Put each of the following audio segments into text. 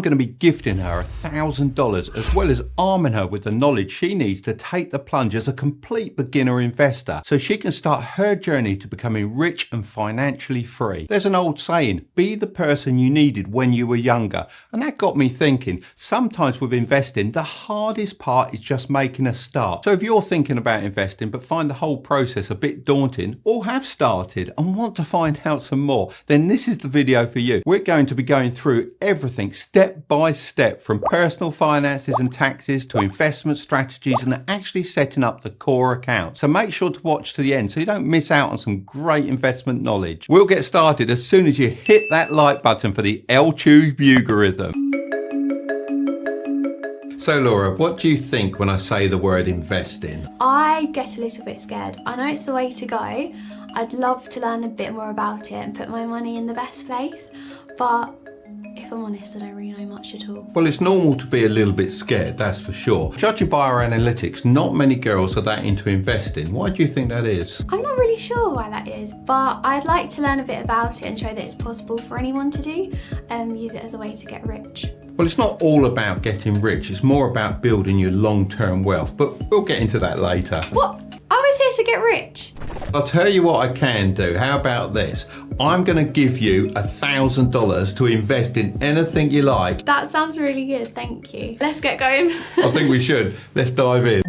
I'm going to be gifting her $1,000 as well as arming her with the knowledge she needs to take the plunge as a complete beginner investor so she can start her journey to becoming rich and financially free. There's an old saying, be the person you needed when you were younger. And that got me thinking, sometimes with investing, the hardest part is just making a start. So if you're thinking about investing but find the whole process a bit daunting, or have started and want to find out some more, then this is the video for you. We're going to be going through everything step by step, from personal finances and taxes to investment strategies and actually setting up the core account. So make sure to watch to the end so you don't miss out on some great investment knowledge. We'll get started as soon as you hit that like button for the LTube algorithm. So Laura, what do you think when I say the word investing? I get a little bit scared. I know it's the way to go. I'd love to learn a bit more about it and put my money in the best place, but if I'm honest, I don't really know much at all. Well, it's normal to be a little bit scared, that's for sure. Judging by our analytics, not many girls are that into investing. Why do you think that is? I'm not really sure why that is, but I'd like to learn a bit about it and show that it's possible for anyone to do, use it as a way to get rich. Well, it's not all about getting rich, it's more about building your long-term wealth, but we'll get into that later. What? I was here to get rich. I'll tell you what I can do. How about this? I'm going to give you $1,000 to invest in anything you like. That sounds really good, thank you. Let's get going. I think we should. Let's dive in.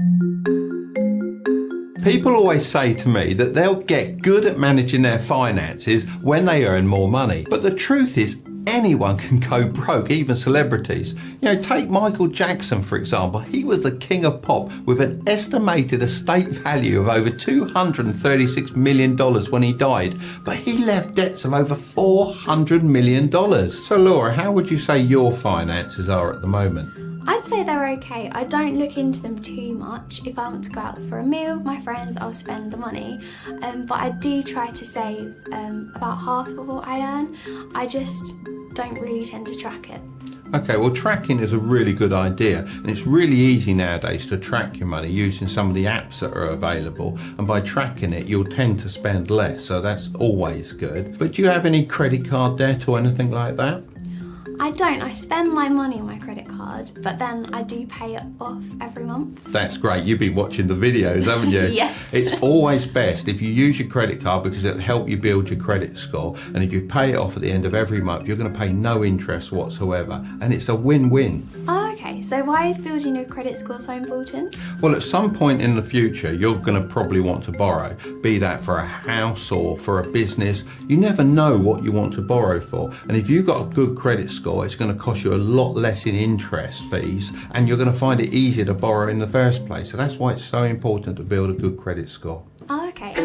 People always say to me that they'll get good at managing their finances when they earn more money. But the truth is, anyone can go broke, even celebrities. You know, take Michael Jackson, for example. He was the king of pop with an estimated estate value of over $236 million when he died. But he left debts of over $400 million. So Laura, how would you say your finances are at the moment? I'd say they're okay. I don't look into them too much. If I want to go out for a meal with my friends, I'll spend the money. But I do try to save about half of what I earn. I just don't really tend to track it. Okay, well, tracking is a really good idea, and it's really easy nowadays to track your money using some of the apps that are available, and by tracking it you'll tend to spend less, so that's always good. But do you have any credit card debt or anything like that? I don't. I spend my money on my credit card, but then I do pay it off every month. That's great. You've been watching the videos, haven't you? Yes. It's always best if you use your credit card because it'll help you build your credit score. And if you pay it off at the end of every month, you're going to pay no interest whatsoever. And it's a win-win. Oh, okay. So why is building your credit score so important? Well, at some point in the future, you're going to probably want to borrow, be that for a house or for a business. You never know what you want to borrow for. And if you've got a good credit score, it's going to cost you a lot less in interest fees, and you're going to find it easier to borrow in the first place. So that's why it's so important to build a good credit score. Oh, okay.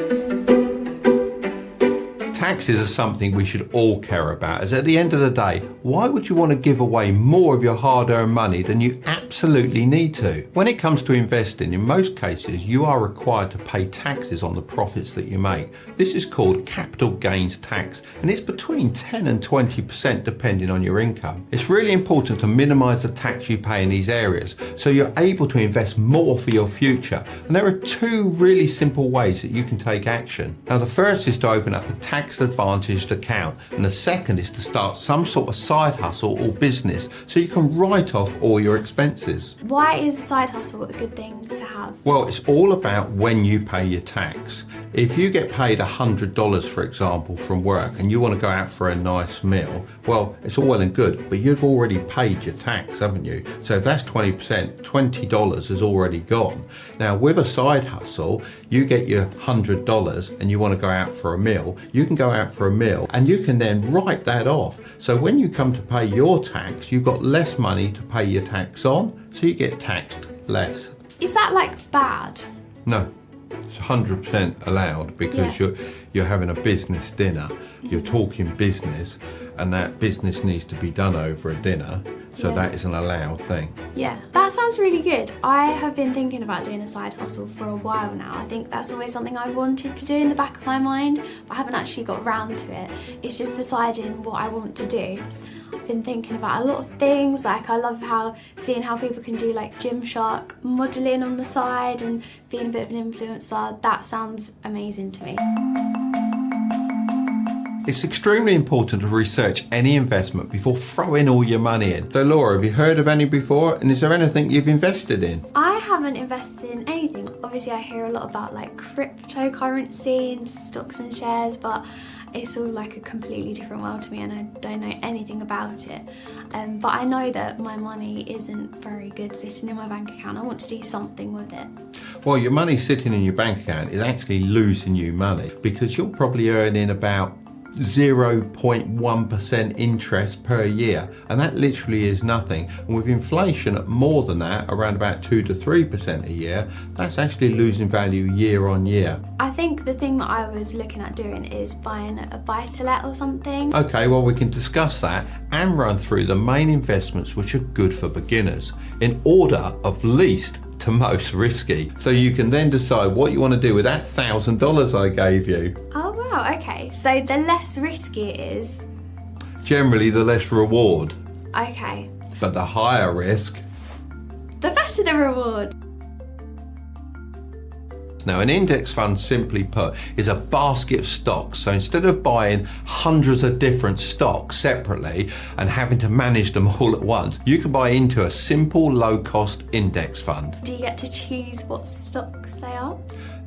Taxes are something we should all care about, as at the end of the day, why would you want to give away more of your hard-earned money than you absolutely need to? When it comes to investing, in most cases, you are required to pay taxes on the profits that you make. This is called capital gains tax, and it's between 10 and 20% depending on your income. It's really important to minimize the tax you pay in these areas, so you're able to invest more for your future. And there are two really simple ways that you can take action. Now, the first is to open up a tax advantaged account, and the second is to start some sort of side hustle or business so you can write off all your expenses. Why is a side hustle a good thing to have? Well, it's all about when you pay your tax. If you get paid $100, for example, from work and you want to go out for a nice meal, well, it's all well and good, but you've already paid your tax, haven't you? So if that's 20%, $20 is already gone. Now, with a side hustle, you get your $100 and you want to go out for a meal, you can go out for a meal and you can then write that off. So when you come to pay your tax, you've got less money to pay your tax on, so you get taxed less. Is that like bad? No. It's 100% allowed because you're having a business dinner, you're talking business, and that business needs to be done over a dinner, so that is an allowed thing. Yeah, that sounds really good. I have been thinking about doing a side hustle for a while now. I think that's always something I've wanted to do in the back of my mind, but I haven't actually got around to it. It's just deciding what I want to do. I've been thinking about a lot of things, like I love seeing how people can do like Gymshark modelling on the side and being a bit of an influencer. That sounds amazing to me. It's extremely important to research any investment before throwing all your money in. So Laura, have you heard of any before, and is there anything you've invested in? I haven't invested in anything. Obviously I hear a lot about like cryptocurrency and stocks and shares, but it's all like a completely different world to me and I don't know anything about it. But I know that my money isn't very good sitting in my bank account. I want to do something with it. Well, your money sitting in your bank account is actually losing you money because you're probably earning about 0.1% interest per year, and that literally is nothing. And with inflation at more than that, around about 2 to 3% a year, that's actually losing value year on year. I think the thing that I was looking at doing is buying a buy-to-let or something. Okay, well we can discuss that and run through the main investments which are good for beginners in order of least to most risky. So you can then decide what you want to do with that $1,000 I gave you. Oh wow, okay. So the less risky it is. Generally the less reward, Okay. but the higher risk. The better the reward. Now, an index fund, simply put, is a basket of stocks. So instead of buying hundreds of different stocks separately and having to manage them all at once, you can buy into a simple low-cost index fund. Do you get to choose what stocks they are?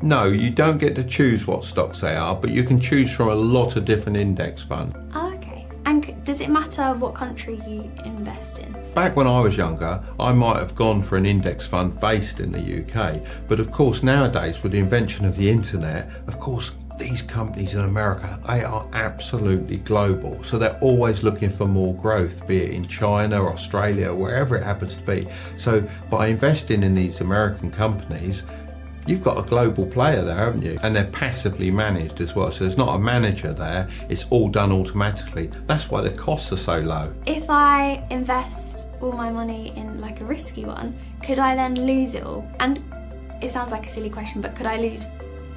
No, you don't get to choose what stocks they are, but you can choose from a lot of different index funds. Oh, okay. And does it matter what country you invest in? Back when I was younger, I might have gone for an index fund based in the UK. But of course, nowadays, with the invention of the internet, of course, these companies in America, they are absolutely global. So they're always looking for more growth, be it in China, Australia, wherever it happens to be. So by investing in these American companies, you've got a global player there, haven't you? And they're passively managed as well. So there's not a manager there. It's all done automatically. That's why the costs are so low. If I invest all my money in like a risky one, could I then lose it all? And it sounds like a silly question, but could I lose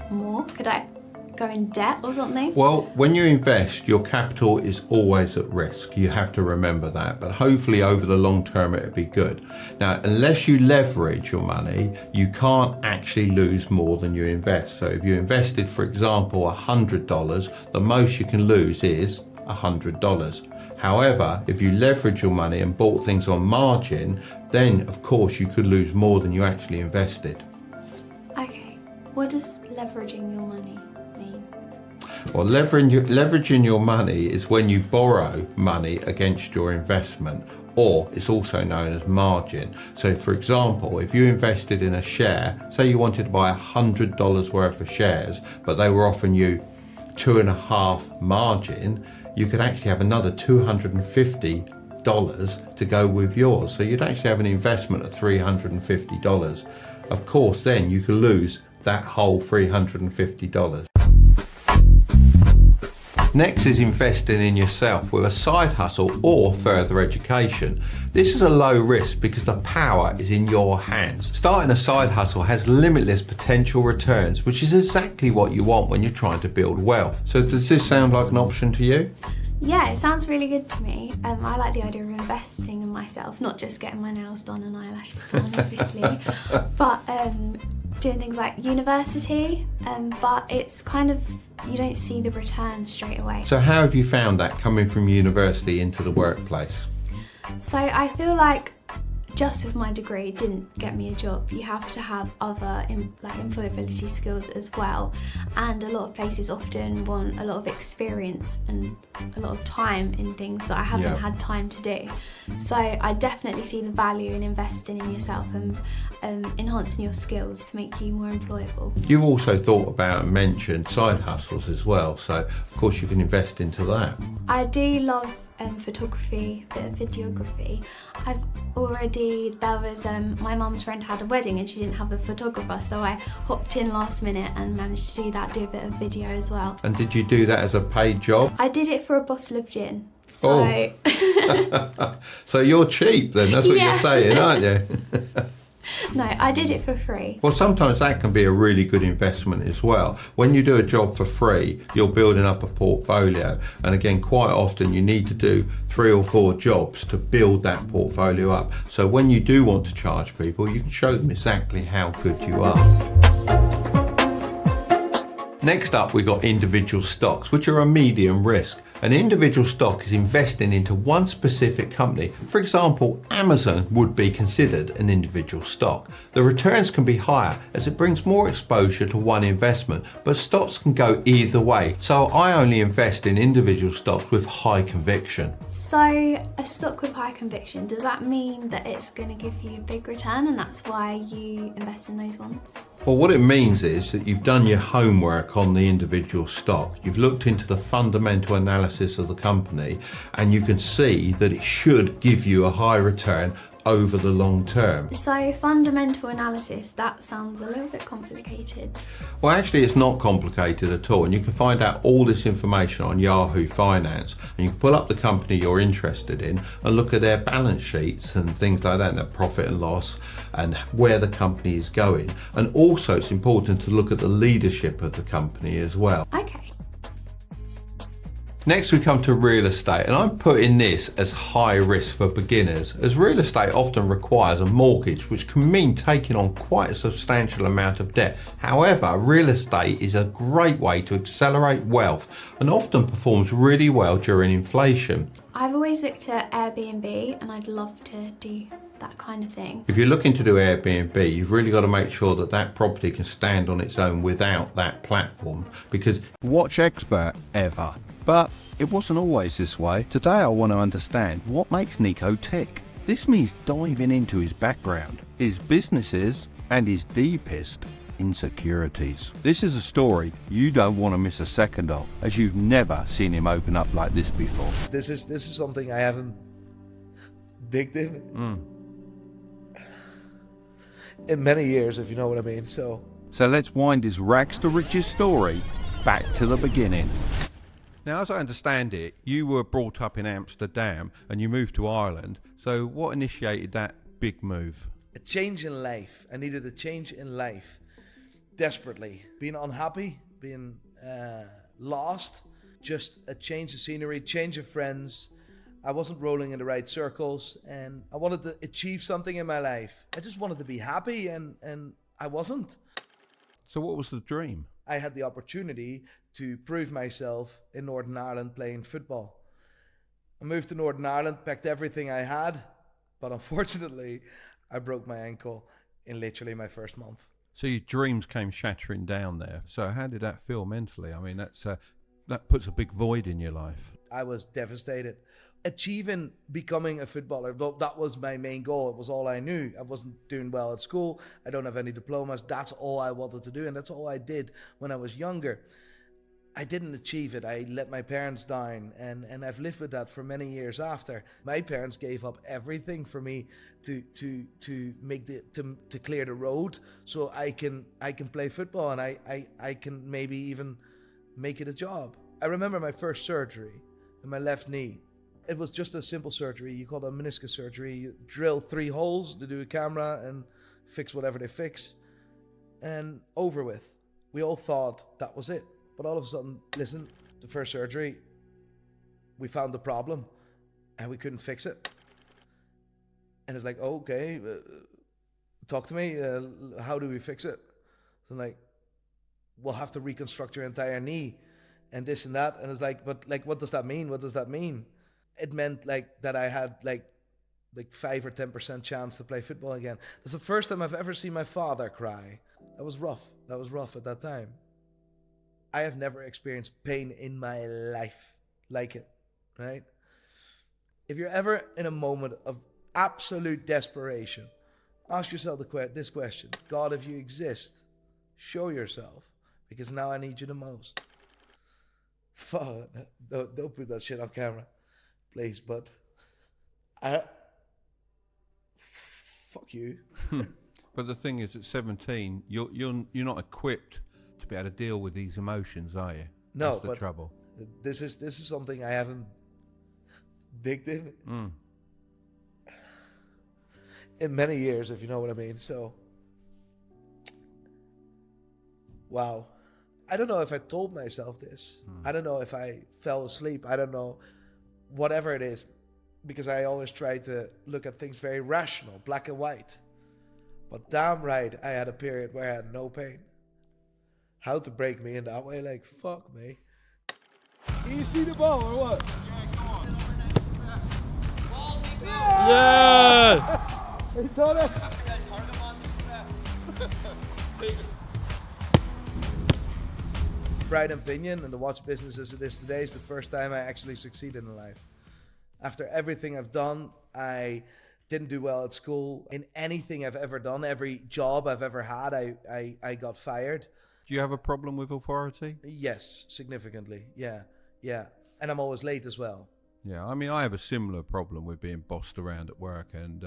more? Could I go in debt or something? Well, when you invest, your capital is always at risk. You have to remember that, but hopefully over the long term it'll be good. Now, unless you leverage your money, you can't actually lose more than you invest. So if you invested, for example, $100, the most you can lose is $100. However, if you leverage your money and bought things on margin, then of course you could lose more than you actually invested. Okay, what does leveraging your money mean? Well, leveraging your money is when you borrow money against your investment, or it's also known as margin. So for example, if you invested in a share, say you wanted to buy $100 worth of shares, but they were offering you 2.5 margin, you could actually have another $250 to go with yours. So you'd actually have an investment of $350. Of course, then you could lose that whole $350. Next is investing in yourself with a side hustle or further education. This is a low risk because the power is in your hands. Starting a side hustle has limitless potential returns, which is exactly what you want when you're trying to build wealth. So does this sound like an option to you? Yeah, it sounds really good to me. I like the idea of investing in myself, not just getting my nails done and eyelashes done, obviously, but doing things like university, but it's kind of, you don't see the return straight away. So how have you found that coming from university into the workplace? So I feel like just with my degree didn't get me a job. You have to have other employability skills as well, and a lot of places often want a lot of experience and a lot of time in things that I haven't had time to do. So I definitely see the value in investing in yourself and enhancing your skills to make you more employable. You've also thought about and mentioned side hustles as well, so of course you can invest into that. I do love photography, a bit of videography. My mum's friend had a wedding and she didn't have a photographer, so I hopped in last minute and managed to do that, do a bit of video as well. And did you do that as a paid job? I did it for a bottle of gin. So, So you're cheap then, that's what you're saying, aren't you? No, I did it for free. Well, sometimes that can be a really good investment as well. When you do a job for free, you're building up a portfolio. And again, quite often you need to do 3 or 4 jobs to build that portfolio up. So when you do want to charge people, you can show them exactly how good you are. Next up, we got individual stocks, which are a medium risk. An individual stock is investing into one specific company. For example, Amazon would be considered an individual stock. The returns can be higher as it brings more exposure to one investment, but stocks can go either way. So I only invest in individual stocks with high conviction. So a stock with high conviction, does that mean that it's going to give you a big return and that's why you invest in those ones? Well, what it means is that you've done your homework on the individual stock. You've looked into the fundamental analysis of the company and you can see that it should give you a high return over the long term. So fundamental analysis, that sounds a little bit complicated. Well, actually it's not complicated at all, and you can find out all this information on Yahoo Finance, and you can pull up the company you're interested in and look at their balance sheets and things like that, and their profit and loss and where the company is going. And also it's important to look at the leadership of the company as well. Okay. Next we come to real estate, and I'm putting this as high risk for beginners, as real estate often requires a mortgage, which can mean taking on quite a substantial amount of debt. However, real estate is a great way to accelerate wealth and often performs really well during inflation. I've always looked at Airbnb and I'd love to do that kind of thing. If you're looking to do Airbnb, you've really got to make sure that that property can stand on its own without that platform, because Watch expert ever. But it wasn't always this way. Today I want to understand what makes Nico tick. This means diving into his background, his businesses, and his deepest insecurities. This is a story you don't want to miss a second of, as you've never seen him open up like this before. This is something I haven't digged in many years, if you know what I mean. So let's wind his rags to riches story back to the beginning. now, as I understand it, you were brought up in Amsterdam and you moved to Ireland. So what initiated that big move? a change in life. I needed a change in life desperately. Being unhappy, being lost, just a change of scenery, change of friends. I wasn't rolling in the right circles and I wanted to achieve something in my life. I just wanted to be happy and I wasn't. So what was the dream? I had the opportunity to prove myself in Northern Ireland playing football. I moved to Northern Ireland, packed everything I had, but unfortunately, I broke my ankle in literally my first month. So your dreams came shattering down there. So how did that feel mentally? I mean, that puts a big void in your life. I was devastated. Achieving becoming a footballer, that was my main goal. It was all I knew. I wasn't doing well at school. I don't have any diplomas. That's all I wanted to do, and that's all I did when I was younger. I didn't achieve it. I let my parents down, and I've lived with that for many years after. My parents gave up everything for me to clear the road so I can play football and I can maybe even make it a job. I remember my first surgery in my left knee. It was just a simple surgery. You call it a meniscus surgery. You drill 3 holes, they do a camera and fix whatever they fix, and over with. We all thought that was it. But all of a sudden, listen, the first surgery, we found the problem and we couldn't fix it. And it's like, oh, okay, talk to me. How do we fix it? So I'm like, we'll have to reconstruct your entire knee and this and that. And it's like, but like, what does that mean? What does that mean? It meant like that I had like 5 or 10% chance to play football again. That's the first time I've ever seen my father cry. That was rough. That was rough at that time. I have never experienced pain in my life like it, right? If you're ever in a moment of absolute desperation, ask yourself this question. God, if you exist, show yourself, because now I need you the most. Fuck, don't put that shit on camera, please, but fuck you. But the thing is, at 17, you're not equipped to be able to deal with these emotions, are you? No, that's the trouble. This is something I haven't digged in many years, if you know what I mean. So, wow. I don't know if I told myself this. I don't know if I fell asleep. I don't know. Whatever it is, because I always try to look at things very rational, black and white. But damn right, I had a period where I had no pain. how to break me in that way, like, fuck me. You see the ball or what? Yeah! He saw it. Pride and opinion in the watch business as it is today is the first time I actually succeeded in life. After everything I've done, I didn't do well at school. In anything I've ever done, every job I've ever had, I got fired. Do you have a problem with authority? Yes, significantly. Yeah. And I'm always late as well. Yeah, I mean, I have a similar problem with being bossed around at work, and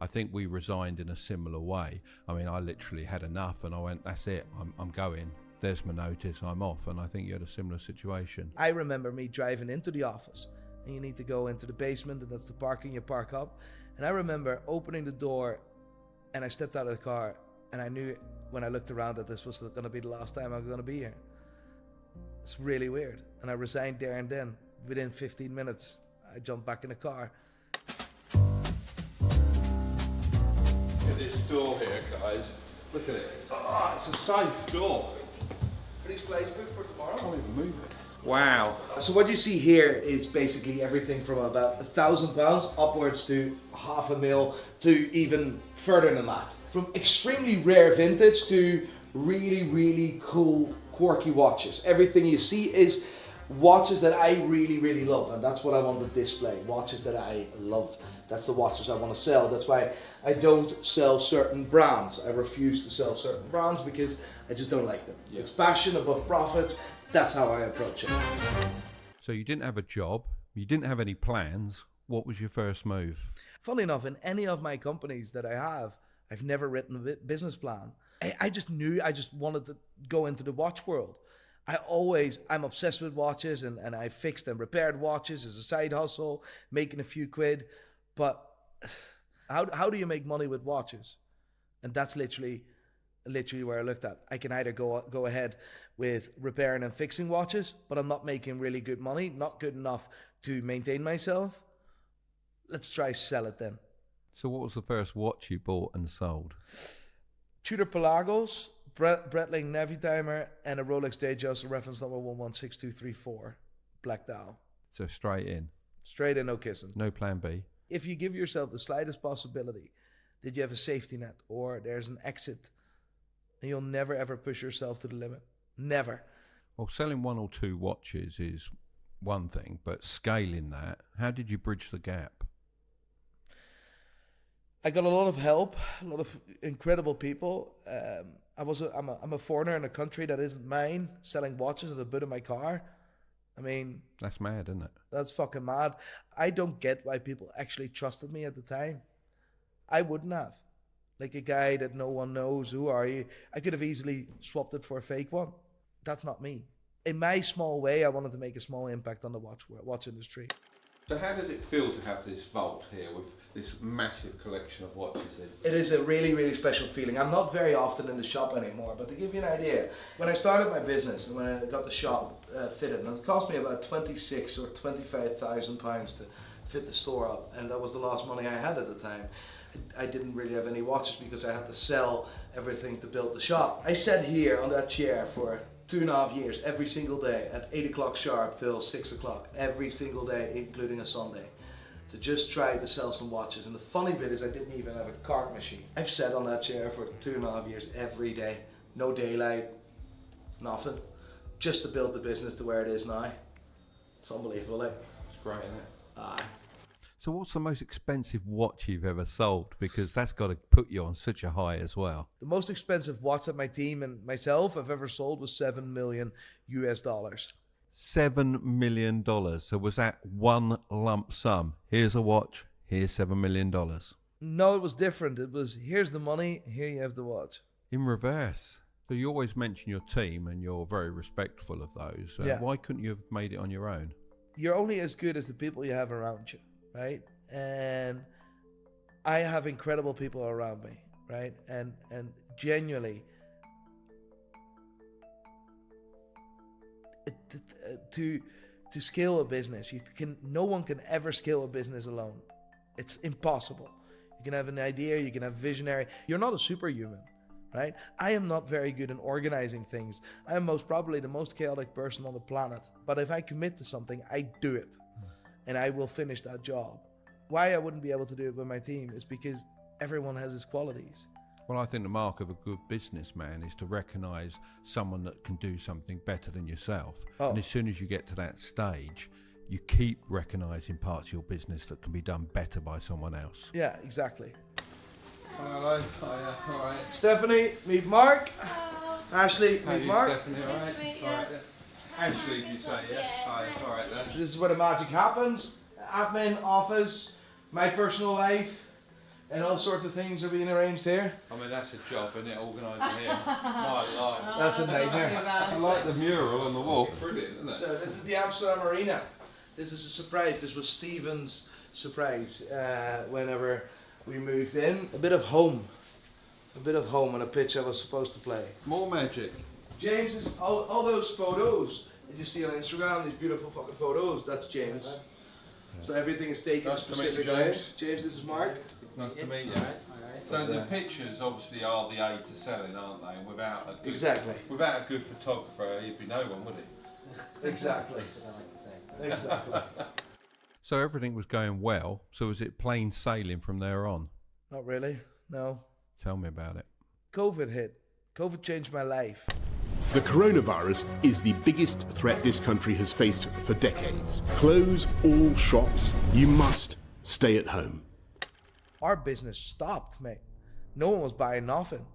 I think we resigned in a similar way. I mean, I literally had enough, and I went, that's it, I'm going. There's my notice, I'm off. And I think you had a similar situation. I remember me driving into the office, and you need to go into the basement, and that's the parking, you park up. And I remember opening the door, and I stepped out of the car, and I knew when I looked around that this was going to be the last time I was going to be here. It's really weird. And I resigned there and then. Within 15 minutes, I jumped back in the car. Look at this door here, guys. Look at it. Oh, it's a safe door. Please place book for tomorrow. I can't even move it. Wow. So what you see here is basically everything from about £1,000 upwards to $500,000 to even further than that. From extremely rare vintage to really, really cool, quirky watches. Everything you see is watches that I really, really love, and that's what I want to display. Watches that I love. That's the watches I want to sell. That's why I don't sell certain brands. I refuse to sell certain brands because I just don't like them. Yeah. It's passion above profits. That's how I approach it. So you didn't have a job, you didn't have any plans. What was your first move? Funnily enough, in any of my companies that I have, I've never written a business plan. I just knew I just wanted to go into the watch world. I'm obsessed with watches, and I fixed and repaired watches as a side hustle, making a few quid. But how do you make money with watches? And that's literally where I looked at. I can either go ahead with repairing and fixing watches, but I'm not making really good money, not good enough to maintain myself. Let's try sell it then. So what was the first watch you bought and sold? Tudor Pelagos, Breitling Navy Timer, and a Rolex Datejust, reference number 116234, Black Dial. So straight in? Straight in, no kissing. No plan B? If you give yourself the slightest possibility that you have a safety net or there's an exit, and you'll never ever push yourself to the limit. Never. Well, selling one or two watches is one thing, but scaling that, how did you bridge the gap? I got a lot of help, a lot of incredible people. I'm a foreigner in a country that isn't mine, selling watches at the boot of my car. I mean, that's mad, isn't it? That's fucking mad. I don't get why people actually trusted me at the time. I wouldn't have. Like a guy that no one knows, who are you? I could have easily swapped it for a fake one. That's not me. In my small way, I wanted to make a small impact on the watch industry. So how does it feel to have this vault here with this massive collection of watches in? It is a really, really special feeling. I'm not very often in the shop anymore, but to give you an idea, when I started my business and when I got the shop fitted, and it cost me about 26 or 25,000 pounds to fit the store up, and that was the last money I had at the time. I didn't really have any watches because I had to sell everything to build the shop. I sat here on that chair for 2.5 years, every single day, at 8 o'clock sharp till 6 o'clock, every single day, including a Sunday, to just try to sell some watches. And the funny bit is I didn't even have a card machine. I've sat on that chair for 2.5 years, every day, no daylight, nothing, just to build the business to where it is now. It's unbelievable, like. It's great, isn't it? Aye. So what's the most expensive watch you've ever sold? Because that's got to put you on such a high as well. The most expensive watch that my team and myself have ever sold was $7 million US. $7 million. So was that one lump sum? Here's a watch, here's $7 million. No, it was different. It was, here's the money, here you have the watch. In reverse. So you always mention your team and you're very respectful of those. Yeah. Why couldn't you have made it on your own? You're only as good as the people you have around you, right? And I have incredible people around me, right? And genuinely, to scale a business, no one can ever scale a business alone. It's impossible. You can have an idea, you can have visionary. You're not a superhuman, right? I am not very good in organizing things. I am most probably the most chaotic person on the planet. But if I commit to something, I do it. And I will finish that job. Why I wouldn't be able to do it with my team is because everyone has his qualities. Well, I think the mark of a good businessman is to recognise someone that can do something better than yourself. Oh. And as soon as you get to that stage, you keep recognising parts of your business that can be done better by someone else. Yeah, exactly. Hello. Hiya. All right. Stephanie, meet Mark. Hello. Ashley, How meet are you, Mark. Stephanie? All Nice right. to meet All you. right. Ashley, did you say? Yeah. Hi. All right then. So this is where the magic happens. Admin, office, my personal life, and all sorts of things are being arranged here. I mean, that's a job, isn't it? Organising here. My life. That's a nightmare. I like the mural on the wall. Brilliant, isn't it? So this is the Amsterdam Arena. This is a surprise. This was Steven's surprise whenever we moved in. A bit of home. A bit of home on a pitch I was supposed to play. More magic. James, all those photos that you see on Instagram, these beautiful fucking photos, that's James. So everything is taken Nice to meet you, specific James. way. James, this is Mark. It's nice to meet you. So the pictures obviously are the aid to selling, aren't they? And without a good, Exactly. Without a good photographer, he'd be no one, would he? Exactly. Exactly. So everything was going well. So was it plain sailing from there on? Not really, no. Tell me about it. COVID hit. COVID changed my life. The coronavirus is the biggest threat this country has faced for decades. Close all shops. You must stay at home. Our business stopped, mate. No one was buying nothing.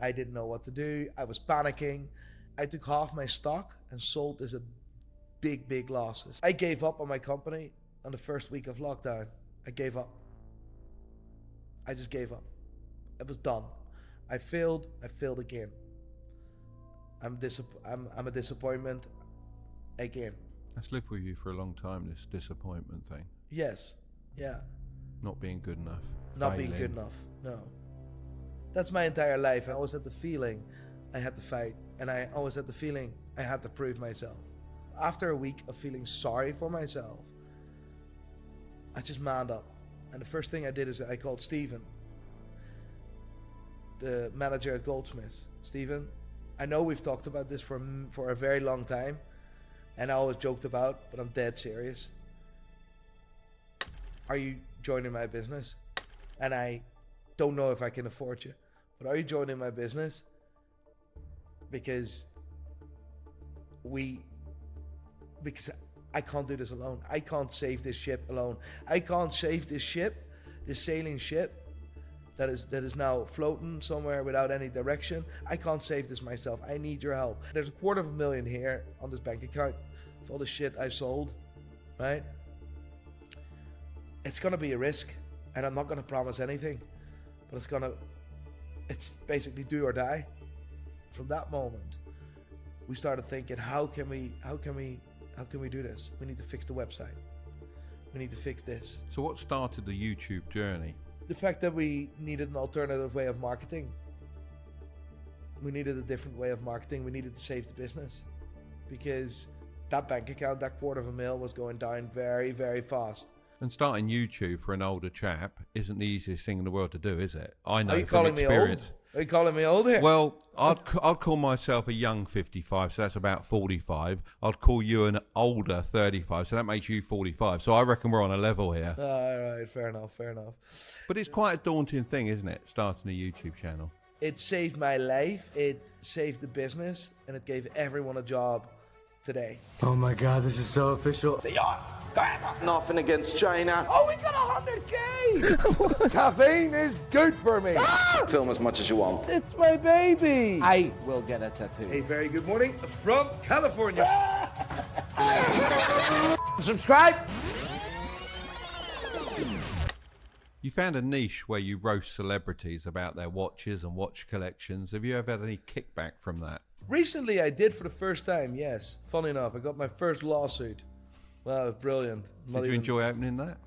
I didn't know what to do. I was panicking. I took half my stock and sold this at big losses. I gave up on my company on the first week of lockdown. I gave up. I just gave up. It was done. I failed again. I'm a disappointment again. That's lived with you for a long time, this disappointment thing. Yes. Yeah. Not being good enough. Not being failing. good enough. No. That's my entire life. I always had the feeling I had to fight, and I always had the feeling I had to prove myself. After a week of feeling sorry for myself, I just manned up. And the first thing I did is I called Stephen, the manager at Goldsmiths. Stephen, I know we've talked about this for a very long time, and I always joked about, but I'm dead serious. Are you joining my business? And I don't know if I can afford you, but are you joining my business? Because I can't do this alone. I can't save this ship alone. I can't save this ship, this sailing ship that is now floating somewhere without any direction. I can't save this myself. I need your help. There's $250,000 here on this bank account for all the shit I sold, right? It's gonna be a risk, and I'm not gonna promise anything, but it's basically do or die. From that moment, we started thinking, how can we do this? We need to fix the website. We need to fix this. So what started the YouTube journey? The fact that we needed an alternative way of marketing. We needed a different way of marketing. We needed to save the business, because that bank account, that $250,000 was going down very, very fast. And starting YouTube for an older chap isn't the easiest thing in the world to do, is it? I know Are you from calling me experience. old? Are you calling me old here? Well, I'd call myself a young 55, so that's about 45. I'd call you an older 35, so that makes you 45. So I reckon we're on a level here. All right, fair enough. But it's quite a daunting thing, isn't it, starting a YouTube channel? It saved my life, it saved the business, and it gave everyone a job today. Oh my god, this is so official. Nothing against China. Oh, we got 100K! Caffeine is good for me. Film as much as you want. It's my baby. I will get a tattoo. A very good morning from California. Subscribe. You found a niche where you roast celebrities about their watches and watch collections. Have you ever had any kickback from that? Recently, I did for the first time, yes. Funny enough, I got my first lawsuit. Well, it was brilliant. Did you enjoy opening that?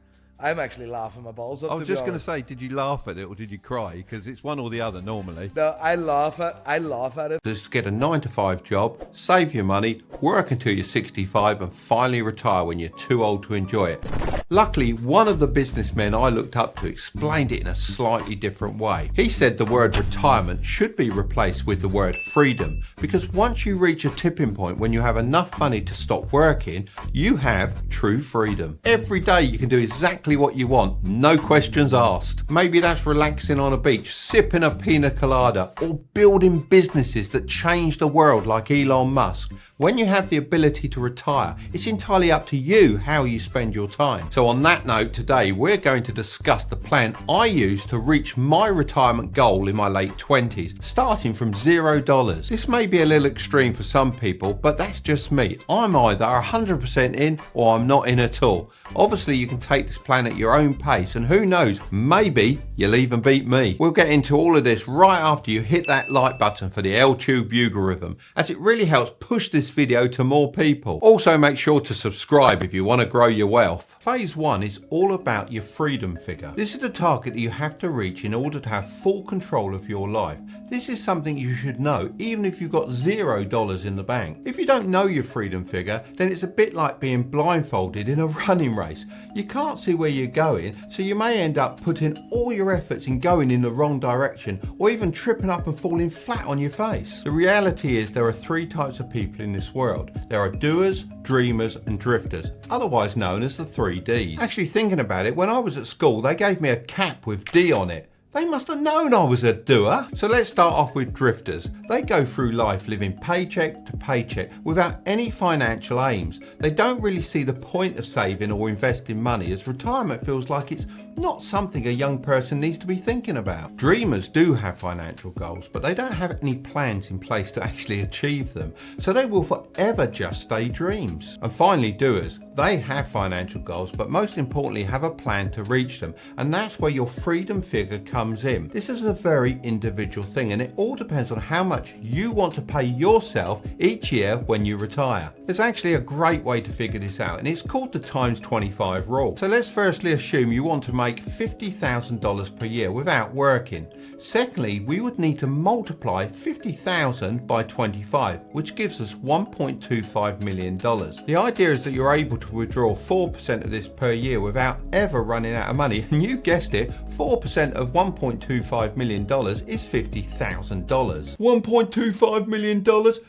I'm actually laughing my balls off. I was to be just going to honest. say, did you laugh at it or did you cry? Because it's one or the other normally. No, I laugh at it. Just get a 9-to-5 job, save your money, work until you're 65 and finally retire when you're too old to enjoy it. Luckily, one of the businessmen I looked up to explained it in a slightly different way. He said the word retirement should be replaced with the word freedom, because once you reach a tipping point when you have enough money to stop working, you have true freedom. Every day you can do exactly what you want, no questions asked. Maybe that's relaxing on a beach, sipping a pina colada, or building businesses that change the world like Elon Musk. When you have the ability to retire, it's entirely up to you how you spend your time. So on that note, today we're going to discuss the plan I use to reach my retirement goal in my late 20s, starting from $0. This may be a little extreme for some people, but that's just me. I'm either 100% in or I'm not in at all. Obviously you can take this plan at your own pace, and who knows, maybe you'll even beat me. We'll get into all of this right after you hit that like button for the L-Tube algorithm, as it really helps push this video to more people. Also make sure to subscribe if you want to grow your wealth. Phase 1 is all about your freedom figure. This is the target that you have to reach in order to have full control of your life. This is something you should know even if you've got $0 in the bank. If you don't know your freedom figure, then it's a bit like being blindfolded in a running race. You can't see where you're going, so you may end up putting all your efforts in going in the wrong direction, or even tripping up and falling flat on your face. The reality is there are 3 types of people in this world. There are doers, dreamers and drifters, otherwise known as the 3 Ds. Actually thinking about it, when I was at school they gave me a cap with D on it. They must have known I was a doer. So let's start off with drifters. They go through life living paycheck to paycheck without any financial aims. They don't really see the point of saving or investing money, as retirement feels like it's not something a young person needs to be thinking about. Dreamers do have financial goals, but they don't have any plans in place to actually achieve them. So they will forever just stay dreams. And finally, doers. They have financial goals, but most importantly have a plan to reach them. And that's where your freedom figure comes in. This is a very individual thing, and it all depends on how much you want to pay yourself each year when you retire. There's actually a great way to figure this out, and it's called the times 25 rule. So let's firstly assume you want to make $50,000 per year without working. Secondly, we would need to multiply 50,000 by 25, which gives us $1.25 million. The idea is that you're able to withdraw 4% of this per year without ever running out of money. And you guessed it, 4% of $1.25 million is $50,000. $1.25 million?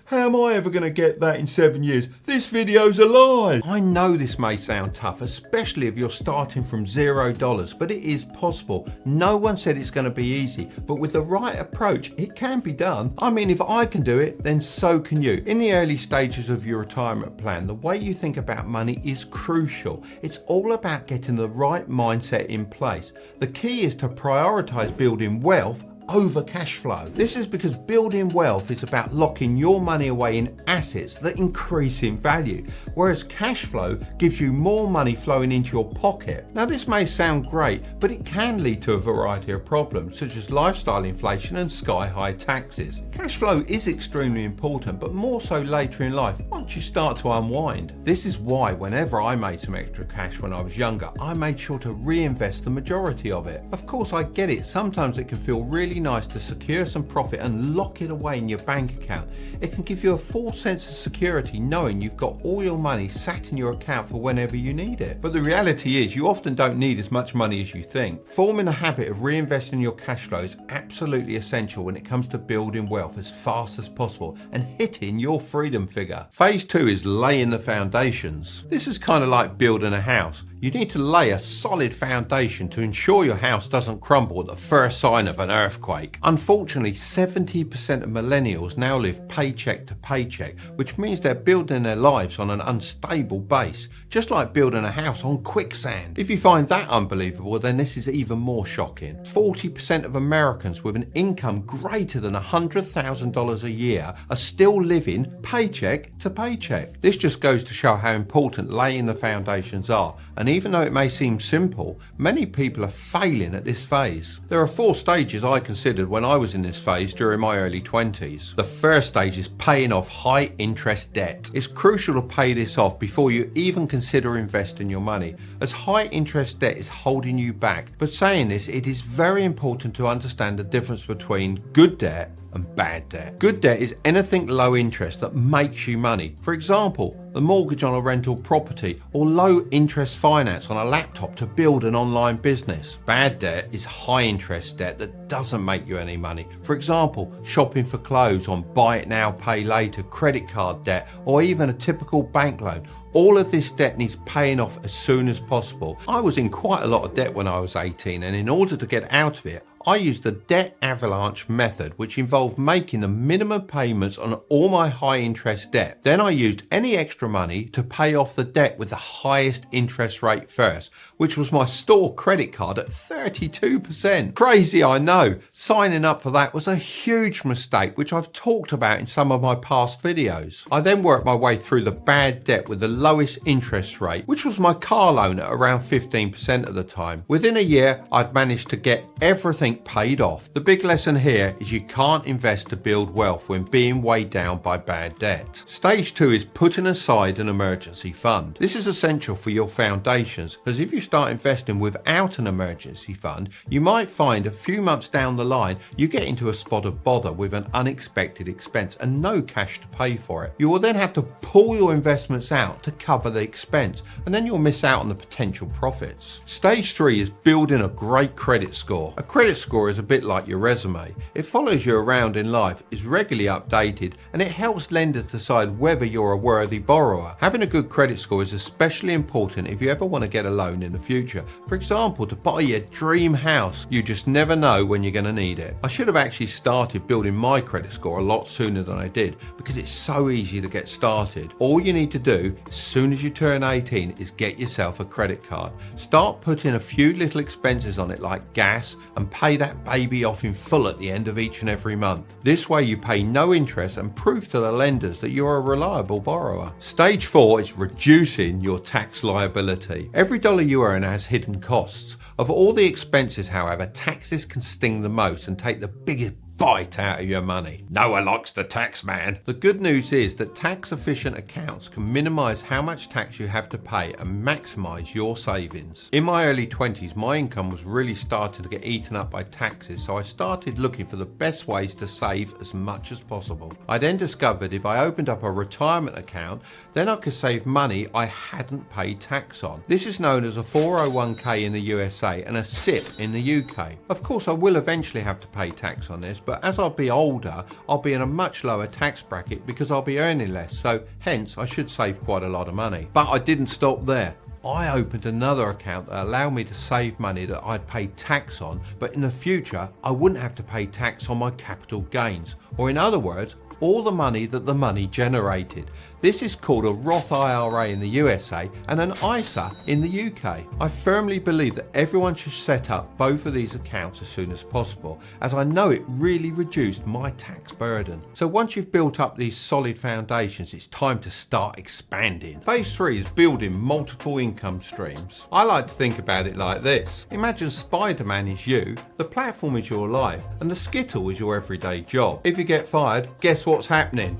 How am I ever going to get that in 7 years? This video's a lie. I know this may sound tough, especially if you're starting from $0, but it is possible. No one said it's going to be easy, but with the right approach, it can be done. I mean, if I can do it, then so can you. In the early stages of your retirement plan, the way you think about money is crucial. It's all about getting the right mindset in place. The key is to prioritize building wealth over cash flow. This is because building wealth is about locking your money away in assets that increase in value, whereas cash flow gives you more money flowing into your pocket. Now this may sound great, but it can lead to a variety of problems such as lifestyle inflation and sky-high taxes. Cash flow is extremely important, but more so later in life once you start to unwind. This is why whenever I made some extra cash when I was younger, I made sure to reinvest the majority of it. Of course I get it, sometimes it can feel really nice to secure some profit and lock it away in your bank account. It can give you a false sense of security knowing you've got all your money sat in your account for whenever you need it. But the reality is you often don't need as much money as you think. Forming a habit of reinvesting your cash flow is absolutely essential when it comes to building wealth as fast as possible and hitting your freedom figure. Phase 2 is laying the foundations. This is kind of like building a house. You need to lay a solid foundation to ensure your house doesn't crumble at the first sign of an earthquake. Unfortunately, 70% of millennials now live paycheck to paycheck, which means they're building their lives on an unstable base, just like building a house on quicksand. If you find that unbelievable, then this is even more shocking. 40% of Americans with an income greater than $100,000 a year are still living paycheck to paycheck. This just goes to show how important laying the foundations are, and even though it may seem simple, many people are failing at this phase. There are 4 stages I considered when I was in this phase during my early 20s. The first stage is paying off high interest debt. It's crucial to pay this off before you even consider investing your money, as high interest debt is holding you back. But saying this, it is very important to understand the difference between good debt and bad debt. Good debt is anything low interest that makes you money. For example, the mortgage on a rental property or low interest finance on a laptop to build an online business. Bad debt is high interest debt that doesn't make you any money. For example, shopping for clothes on buy it now, pay later, credit card debt, or even a typical bank loan. All of this debt needs paying off as soon as possible. I was in quite a lot of debt when I was 18, and in order to get out of it, I used the debt avalanche method, which involved making the minimum payments on all my high interest debt. Then I used any extra money to pay off the debt with the highest interest rate first, which was my store credit card at 32%. Crazy, I know. Signing up for that was a huge mistake, which I've talked about in some of my past videos. I then worked my way through the bad debt with the lowest interest rate, which was my car loan at around 15% at the time. Within a year, I'd managed to get everything paid off. The big lesson here is you can't invest to build wealth when being weighed down by bad debt. Stage 2 is putting aside an emergency fund. This is essential for your foundations, because if you start investing without an emergency fund, you might find a few months down the line you get into a spot of bother with an unexpected expense and no cash to pay for it. You will then have to pull your investments out to cover the expense, and then you'll miss out on the potential profits. Stage 3 is building a great credit score. A credit score is a bit like your resume. It follows you around in life, is regularly updated, and it helps lenders decide whether you're a worthy borrower. Having a good credit score is especially important if you ever want to get a loan in the future. For example, to buy your dream house. You just never know when you're going to need it. I should have actually started building my credit score a lot sooner than I did, because it's so easy to get started. All you need to do as soon as you turn 18 is get yourself a credit card. Start putting a few little expenses on it like gas, and pay that baby off in full at the end of each and every month. This way you pay no interest and prove to the lenders that you're a reliable borrower. Stage 4 is reducing your tax liability. Every dollar you earn has hidden costs. Of all the expenses, however, taxes can sting the most and take the biggest bite out of your money. No one likes the tax man. The good news is that tax efficient accounts can minimize how much tax you have to pay and maximize your savings. In my early 20s, my income was really starting to get eaten up by taxes, so I started looking for the best ways to save as much as possible. I then discovered if I opened up a retirement account, then I could save money I hadn't paid tax on. This is known as a 401k in the USA and a SIP in the UK. Of course, I will eventually have to pay tax on this, but as I'll be older, I'll be in a much lower tax bracket because I'll be earning less, so hence I should save quite a lot of money. But I didn't stop there. I opened another account that allowed me to save money that I'd pay tax on, but in the future I wouldn't have to pay tax on my capital gains, or in other words, all the money that the money generated. This is called a Roth IRA in the USA and an ISA in the UK. I firmly believe that everyone should set up both of these accounts as soon as possible, as I know it really reduced my tax burden. So once you've built up these solid foundations, it's time to start expanding. Phase 3 is building multiple income streams. I like to think about it like this. Imagine Spider-Man is you, the platform is your life, and the Skittle is your everyday job. If you get fired, guess what's happening?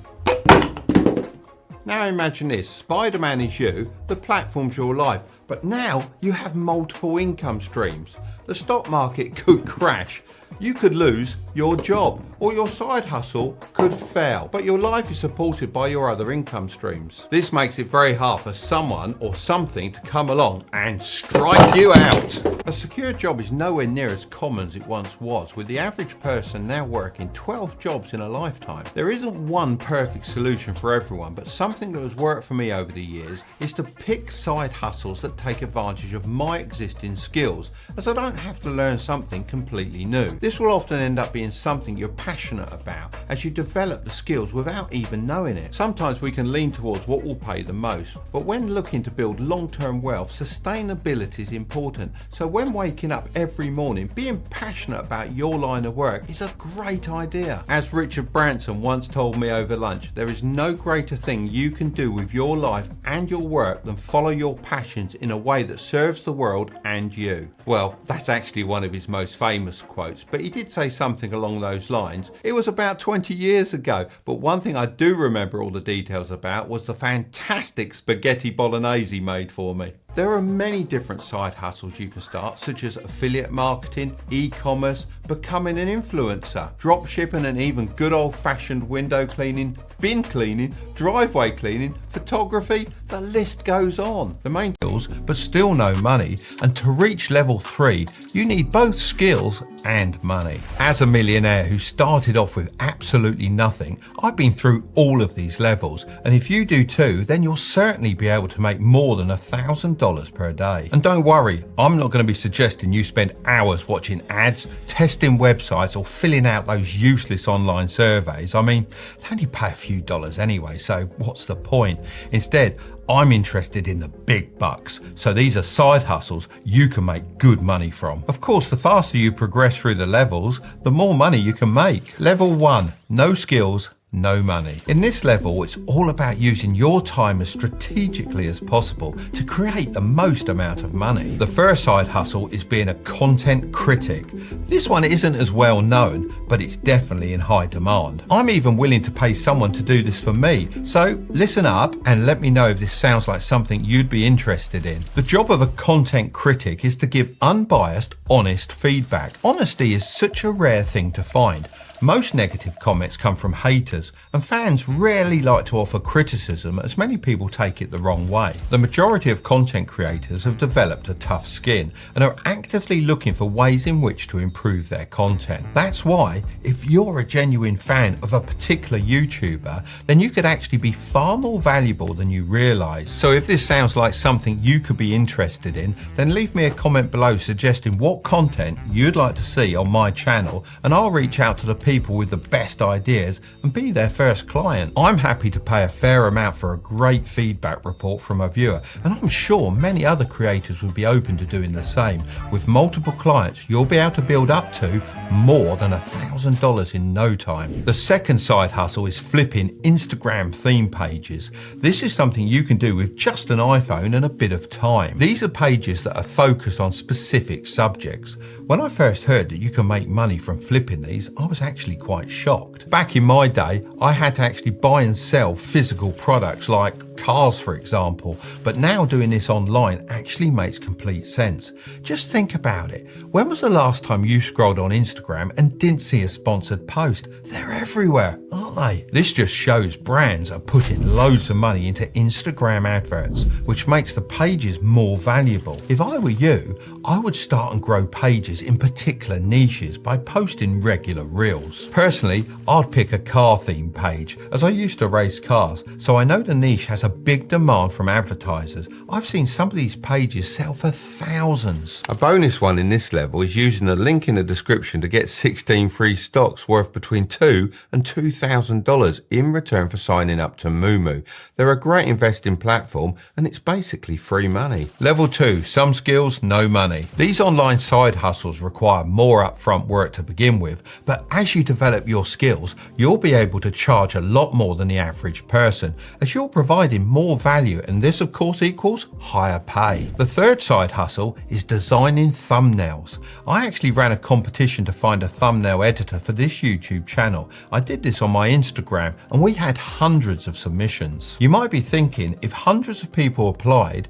Now imagine this, Spider-Man is you, the platform's your life, but now you have multiple income streams. The stock market could crash, you could lose your job, or your side hustle could fail, but your life is supported by your other income streams. This makes it very hard for someone or something to come along and strike you out. A secure job is nowhere near as common as it once was, with the average person now working 12 jobs in a lifetime. There isn't one perfect solution for everyone, but something that has worked for me over the years is to pick side hustles that take advantage of my existing skills, as I don't have to learn something completely new. This will often end up being something you're passionate about as you develop the skills without even knowing it. Sometimes we can lean towards what will pay the most, but when looking to build long-term wealth, sustainability is important. So when waking up every morning, being passionate about your line of work is a great idea. As Richard Branson once told me over lunch, there is no greater thing you can do with your life and your work than follow your passions in a way that serves the world and you. Well, that's actually one of his most famous quotes, but he did say something along those lines. It was about 20 years ago, but one thing I do remember all the details about was the fantastic spaghetti bolognese he made for me. There are many different side hustles you can start, such as affiliate marketing, e-commerce, becoming an influencer, drop shipping, and even good old-fashioned window cleaning, bin cleaning, driveway cleaning, photography. The list goes on. The main skills, but still no money, and to reach level 3, you need both skills and money. As a millionaire who started off with absolutely nothing, I've been through all of these levels, and if you do too, then you'll certainly be able to make more than $1,000 per day. And don't worry, I'm not going to be suggesting you spend hours watching ads, testing websites, or filling out those useless online surveys. I mean, they only pay a few dollars anyway, so what's the point? Instead, I'm interested in the big bucks. So these are side hustles you can make good money from. Of course, the faster you progress through the levels, the more money you can make. Level 1, no skills, no money. In this level, it's all about using your time as strategically as possible to create the most amount of money. The first side hustle is being a content critic. This one isn't as well known, but it's definitely in high demand. I'm even willing to pay someone to do this for me. So listen up and let me know if this sounds like something you'd be interested in. The job of a content critic is to give unbiased, honest feedback. Honesty is such a rare thing to find. Most negative comments come from haters, and fans rarely like to offer criticism as many people take it the wrong way. The majority of content creators have developed a tough skin and are actively looking for ways in which to improve their content. That's why, if you're a genuine fan of a particular YouTuber, then you could actually be far more valuable than you realise. So if this sounds like something you could be interested in, then leave me a comment below suggesting what content you'd like to see on my channel, and I'll reach out to the people with the best ideas and be their first client. I'm happy to pay a fair amount for a great feedback report from a viewer, and I'm sure many other creators would be open to doing the same. With multiple clients, you'll be able to build up to more than $1,000 in no time. The second side hustle is flipping Instagram theme pages. This is something you can do with just an iPhone and a bit of time. These are pages that are focused on specific subjects. When I first heard that you can make money from flipping these, I was actually quite shocked. Back in my day, I had to actually buy and sell physical products like cars, for example, but now doing this online actually makes complete sense. Just think about it. When was the last time you scrolled on Instagram and didn't see a sponsored post? They're everywhere, aren't they? This just shows brands are putting loads of money into Instagram adverts, which makes the pages more valuable. If I were you, I would start and grow pages in particular niches by posting regular reels. Personally, I'd pick a car theme page, as I used to race cars, so I know the niche has a big demand from advertisers. I've seen some of these pages sell for thousands. A bonus one in this level is using the link in the description to get 16 free stocks worth between $2,000 and $2,000 in return for signing up to Moomoo. They're a great investing platform and it's basically free money. Level 2, some skills, no money. These online side hustles require more upfront work to begin with, but as you develop your skills, you'll be able to charge a lot more than the average person, as you're providing more value, and this of course equals higher pay. The third side hustle is designing thumbnails. I actually ran a competition to find a thumbnail editor for this YouTube channel. I did this on my Instagram and we had hundreds of submissions. You might be thinking, if hundreds of people applied,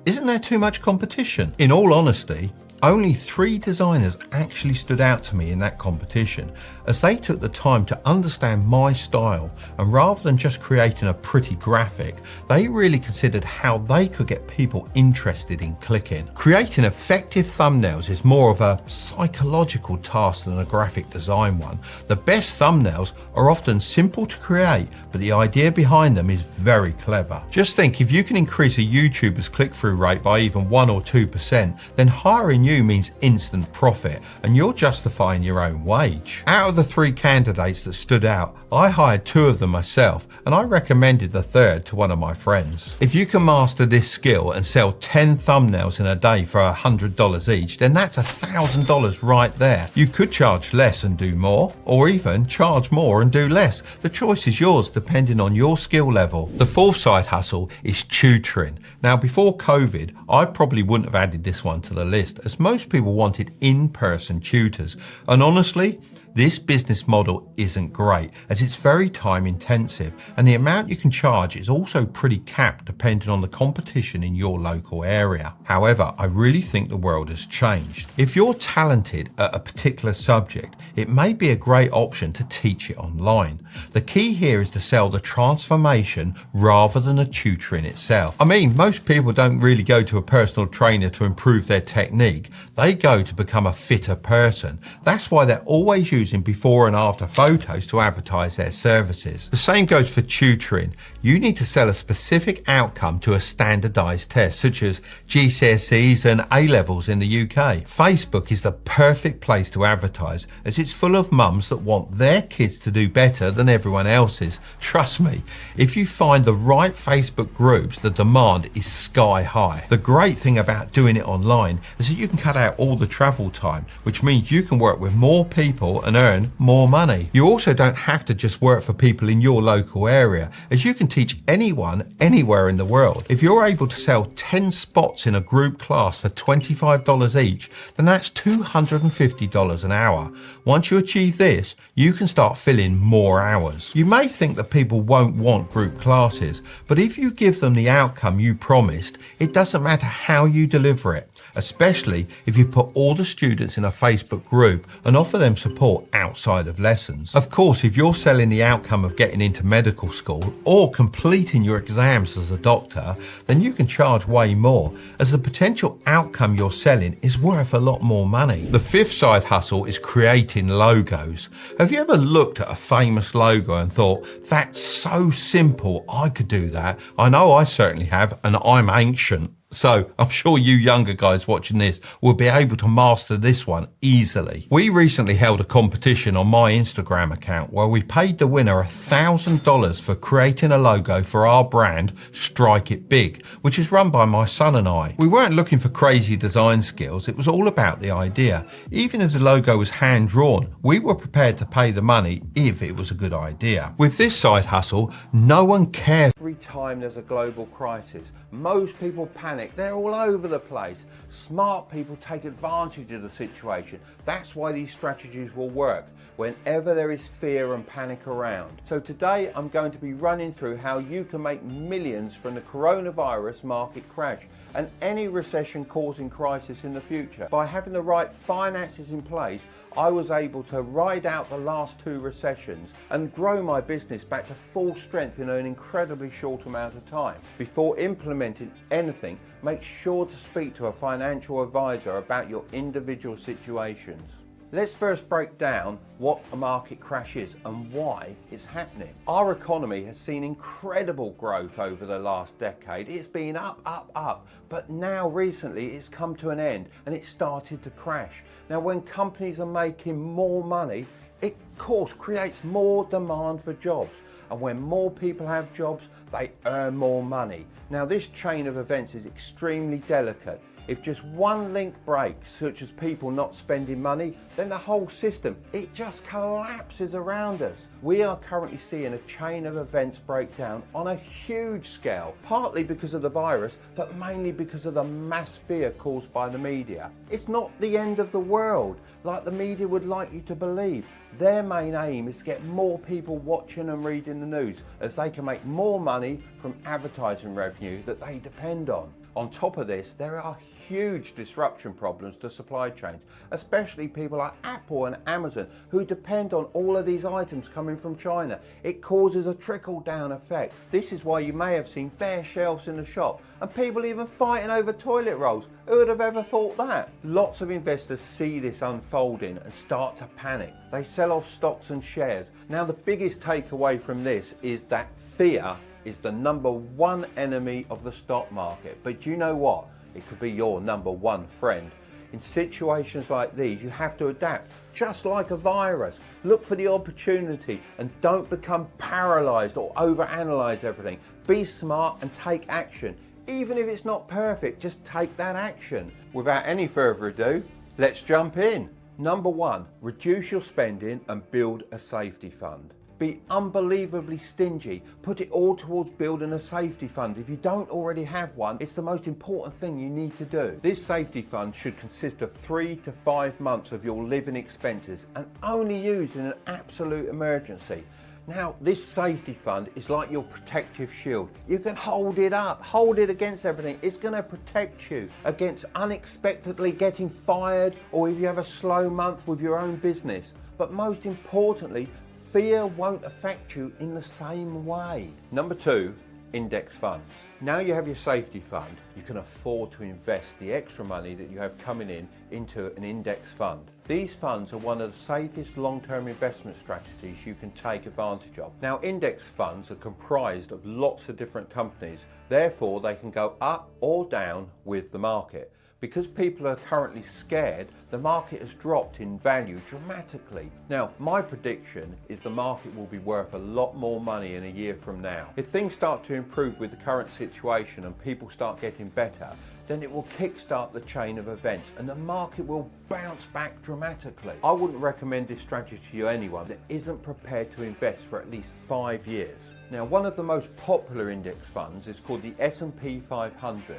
isn't there too much competition? In all honesty, only 3 designers actually stood out to me in that competition, as they took the time to understand my style, and rather than just creating a pretty graphic, they really considered how they could get people interested in clicking. Creating effective thumbnails is more of a psychological task than a graphic design one. The best thumbnails are often simple to create, but the idea behind them is very clever. Just think, if you can increase a YouTuber's click-through rate by even 1 or 2%, then hiring you means instant profit, and you're justifying your own wage. Out of the 3 candidates that stood out, I hired 2 of them myself, and I recommended the third to one of my friends. If you can master this skill and sell 10 thumbnails in a day for $100 each, then that's $1,000 right there. You could charge less and do more, or even charge more and do less. The choice is yours depending on your skill level. The 4th side hustle is tutoring. Now, before COVID, I probably wouldn't have added this one to the list, as most people wanted in-person tutors. And honestly, this business model isn't great, as it's very time intensive, and the amount you can charge is also pretty capped depending on the competition in your local area. However, I really think the world has changed. If you're talented at a particular subject, it may be a great option to teach it online. The key here is to sell the transformation rather than the tutoring itself. I mean, most people don't really go to a personal trainer to improve their technique. They go to become a fitter person. That's why they're always using before and after photos to advertise their services. The same goes for tutoring. You need to sell a specific outcome to a standardized test, such as GCSEs and A-levels in the UK. Facebook is the perfect place to advertise, as it's full of mums that want their kids to do better than everyone else's. Trust me, if you find the right Facebook groups, the demand is sky high. The great thing about doing it online is that you can cut out all the travel time, which means you can work with more people and earn more money. You also don't have to just work for people in your local area, as you can teach anyone anywhere in the world. If you're able to sell 10 spots in a group class for $25 each, then that's $250 an hour. Once you achieve this, you can start filling more hours. You may think that people won't want group classes, but if you give them the outcome you promised, it doesn't matter how you deliver it, especially if you put all the students in a Facebook group and offer them support outside of lessons. Of course, if you're selling the outcome of getting into medical school or completing your exams as a doctor, then you can charge way more, as the potential outcome you're selling is worth a lot more money. The 5th side hustle is creating logos. Have you ever looked at a famous logo and thought, that's so simple, I could do that? I know I certainly have, and I'm ancient. So I'm sure you younger guys watching this will be able to master this one easily. We recently held a competition on my Instagram account where we paid the winner $1,000 for creating a logo for our brand, Strike It Big, which is run by my son and I. We weren't looking for crazy design skills, it was all about the idea. Even if the logo was hand drawn, we were prepared to pay the money if it was a good idea. With this side hustle, no one cares. Every time there's a global crisis, most people panic. They're all over the place. Smart people take advantage of the situation. That's why these strategies will work whenever there is fear and panic around. So today I'm going to be running through how you can make millions from the coronavirus market crash and any recession causing crisis in the future. By having the right finances in place, I was able to ride out the last 2 recessions and grow my business back to full strength in an incredibly short amount of time. Before implementing anything, make sure to speak to a financial advisor about your individual situations. Let's first break down what a market crash is and why it's happening. Our economy has seen incredible growth over the last decade. It's been up, but now recently it's come to an end and it's started to crash. Now, when companies are making more money, it of course creates more demand for jobs. And when more people have jobs, they earn more money. Now, this chain of events is extremely delicate. If just one link breaks, such as people not spending money, then the whole system, it just collapses around us. We are currently seeing a chain of events break down on a huge scale, partly because of the virus, but mainly because of the mass fear caused by the media. It's not the end of the world, like the media would like you to believe. Their main aim is to get more people watching and reading the news, as they can make more money from advertising revenue that they depend on. On top of this, there are huge disruption problems to supply chains, especially people like Apple and Amazon, who depend on all of these items coming from China. It causes a trickle-down effect. This is why you may have seen bare shelves in the shop and people even fighting over toilet rolls. Who would have ever thought that? Lots of investors see this unfolding and start to panic. They sell off stocks and shares. Now, the biggest takeaway from this is that fear is the number one enemy of the stock market. But you know what? It could be your number one friend. In situations like these, you have to adapt, just like a virus. Look for the opportunity and don't become paralyzed or overanalyze everything. Be smart and take action. Even if it's not perfect, just take that action. Without any further ado, let's jump in. Number 1, reduce your spending and build a safety fund. Be unbelievably stingy. Put it all towards building a safety fund. If you don't already have one, it's the most important thing you need to do. This safety fund should consist of 3 to 5 months of your living expenses and only used in an absolute emergency. Now, this safety fund is like your protective shield. You can hold it up, hold it against everything. It's going to protect you against unexpectedly getting fired or if you have a slow month with your own business. But most importantly, fear won't affect you in the same way. Number 2, index funds. Now you have your safety fund, you can afford to invest the extra money that you have coming in into an index fund. These funds are one of the safest long-term investment strategies you can take advantage of. Now, index funds are comprised of lots of different companies, therefore they can go up or down with the market. Because people are currently scared, the market has dropped in value dramatically. Now, my prediction is the market will be worth a lot more money in a year from now. If things start to improve with the current situation and people start getting better, then it will kickstart the chain of events and the market will bounce back dramatically. I wouldn't recommend this strategy to anyone that isn't prepared to invest for at least 5 years. Now, one of the most popular index funds is called the S&P 500.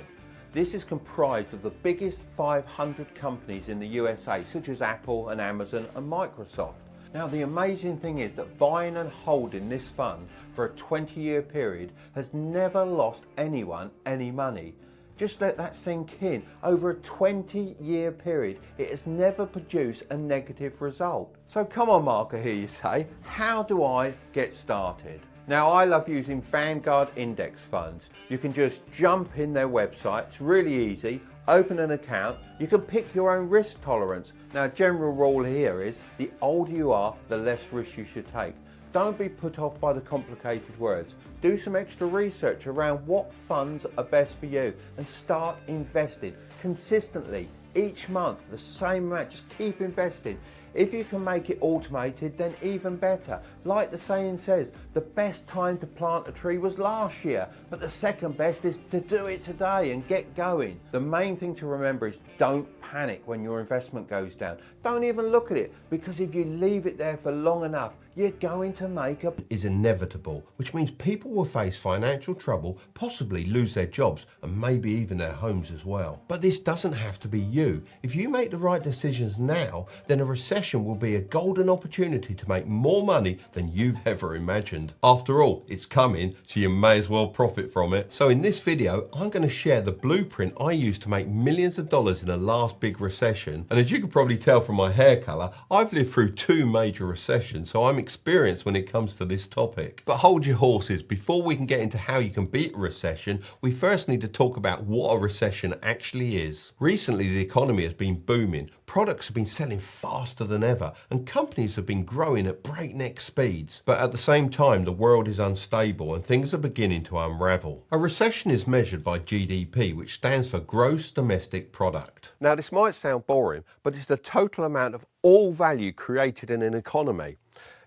This is comprised of the biggest 500 companies in the USA, such as Apple and Amazon and Microsoft. Now, the amazing thing is that buying and holding this fund for a 20-year period has never lost anyone any money. Just let that sink in. Over a 20-year period, it has never produced a negative result. So come on, Mark, I hear you say, how do I get started? Now, I love using Vanguard index funds. You can just jump in their website, it's really easy, open an account, you can pick your own risk tolerance. Now, a general rule here is the older you are, the less risk you should take. Don't be put off by the complicated words. Do some extra research around what funds are best for you and start investing consistently each month, the same amount, just keep investing. If you can make it automated, then even better. Like the saying says, the best time to plant a tree was last year, but the second best is to do it today and get going. The main thing to remember is don't panic when your investment goes down. Don't even look at it, because if you leave it there for long enough, you're going to make a... is inevitable, which means people will face financial trouble, possibly lose their jobs and maybe even their homes as well. But this doesn't have to be you. If you make the right decisions now, then a recession will be a golden opportunity to make more money than you've ever imagined. After all, it's coming, so you may as well profit from it. So in this video, I'm going to share the blueprint I used to make millions of dollars in the last big recession. And as you can probably tell from my hair color, I've lived through 2 major recessions, so I'm experienced when it comes to this topic. But hold your horses, before we can get into how you can beat a recession, we first need to talk about what a recession actually is. Recently, the economy has been booming. Products have been selling faster than ever, and companies have been growing at breakneck speeds. But at the same time, the world is unstable and things are beginning to unravel. A recession is measured by GDP, which stands for Gross Domestic Product. Now, this might sound boring, but it's the total amount of all value created in an economy.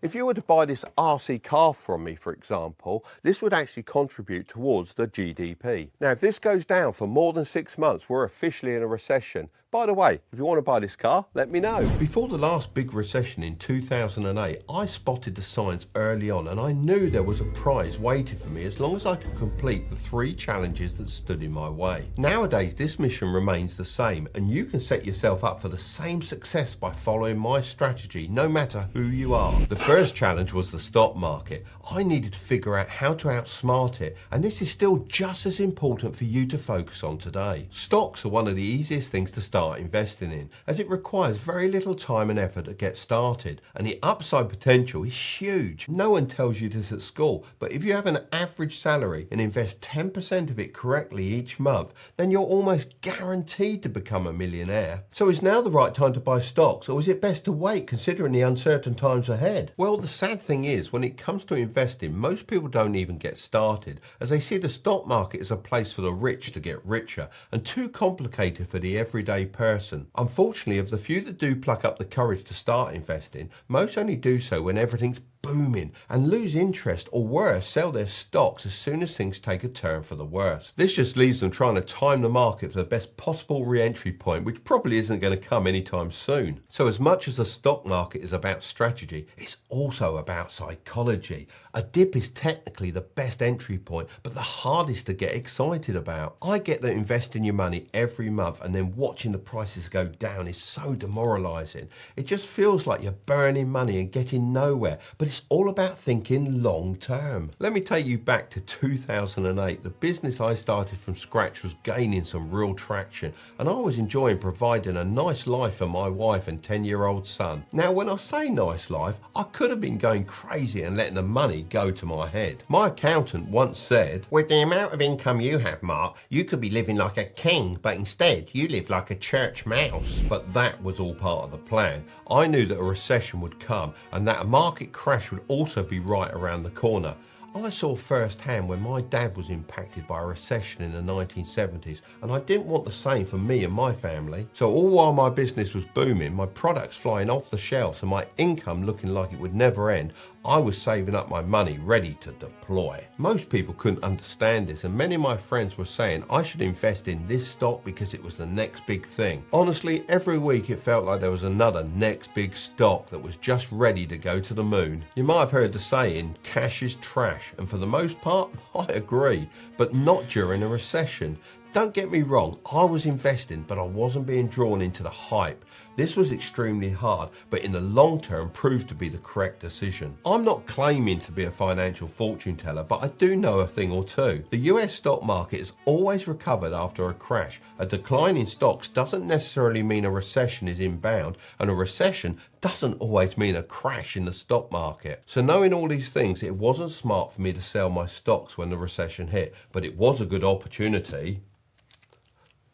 If you were to buy this RC car from me, for example, this would actually contribute towards the GDP. Now, if this goes down for more than 6 months, we're officially in a recession. By the way, if you want to buy this car, let me know. Before the last big recession in 2008, I spotted the signs early on and I knew there was a prize waiting for me as long as I could complete the 3 challenges that stood in my way. Nowadays, this mission remains the same and you can set yourself up for the same success by following my strategy, no matter who you are. The first challenge was the stock market. I needed to figure out how to outsmart it, and this is still just as important for you to focus on today. Stocks are one of the easiest things to start investing in, as it requires very little time and effort to get started, and the upside potential is huge. No one tells you this at school, but if you have an average salary and invest 10% of it correctly each month, then you're almost guaranteed to become a millionaire. So is now the right time to buy stocks, or is it best to wait considering the uncertain times ahead? Well, the sad thing is, when it comes to investing, most people don't even get started, as they see the stock market as a place for the rich to get richer and too complicated for the everyday person. Unfortunately, of the few that do pluck up the courage to start investing, most only do so when everything's booming and lose interest, or worse, sell their stocks as soon as things take a turn for the worse. This just leaves them trying to time the market for the best possible re-entry point, which probably isn't going to come anytime soon. So as much as the stock market is about strategy, it's also about psychology. A dip is technically the best entry point, but the hardest to get excited about. I get that investing your money every month and then watching the prices go down is so demoralizing. It just feels like you're burning money and getting nowhere, but it's all about thinking long term. Let me take you back to 2008. The business I started from scratch was gaining some real traction, and I was enjoying providing a nice life for my wife and 10-year-old son. Now, when I say nice life, I could have been going crazy and letting the money go to my head. My accountant once said, "With the amount of income you have, Mark, you could be living like a king, but instead you live like a church mouse." But that was all part of the plan. I knew that a recession would come and that a market crash would also be right around the corner. I saw firsthand when my dad was impacted by a recession in the 1970s, and I didn't want the same for me and my family. So all while my business was booming, my products flying off the shelves and my income looking like it would never end, I was saving up my money ready to deploy. Most people couldn't understand this, and many of my friends were saying I should invest in this stock because it was the next big thing. Honestly, every week it felt like there was another next big stock that was just ready to go to the moon. You might have heard the saying, cash is trash. And for the most part, I agree, but not during a recession. Don't get me wrong, I was investing, but I wasn't being drawn into the hype. This was extremely hard, but in the long term proved to be the correct decision. I'm not claiming to be a financial fortune teller, but I do know a thing or two. The US stock market has always recovered after a crash. A decline in stocks doesn't necessarily mean a recession is inbound, and a recession doesn't always mean a crash in the stock market. So knowing all these things, it wasn't smart for me to sell my stocks when the recession hit, but it was a good opportunity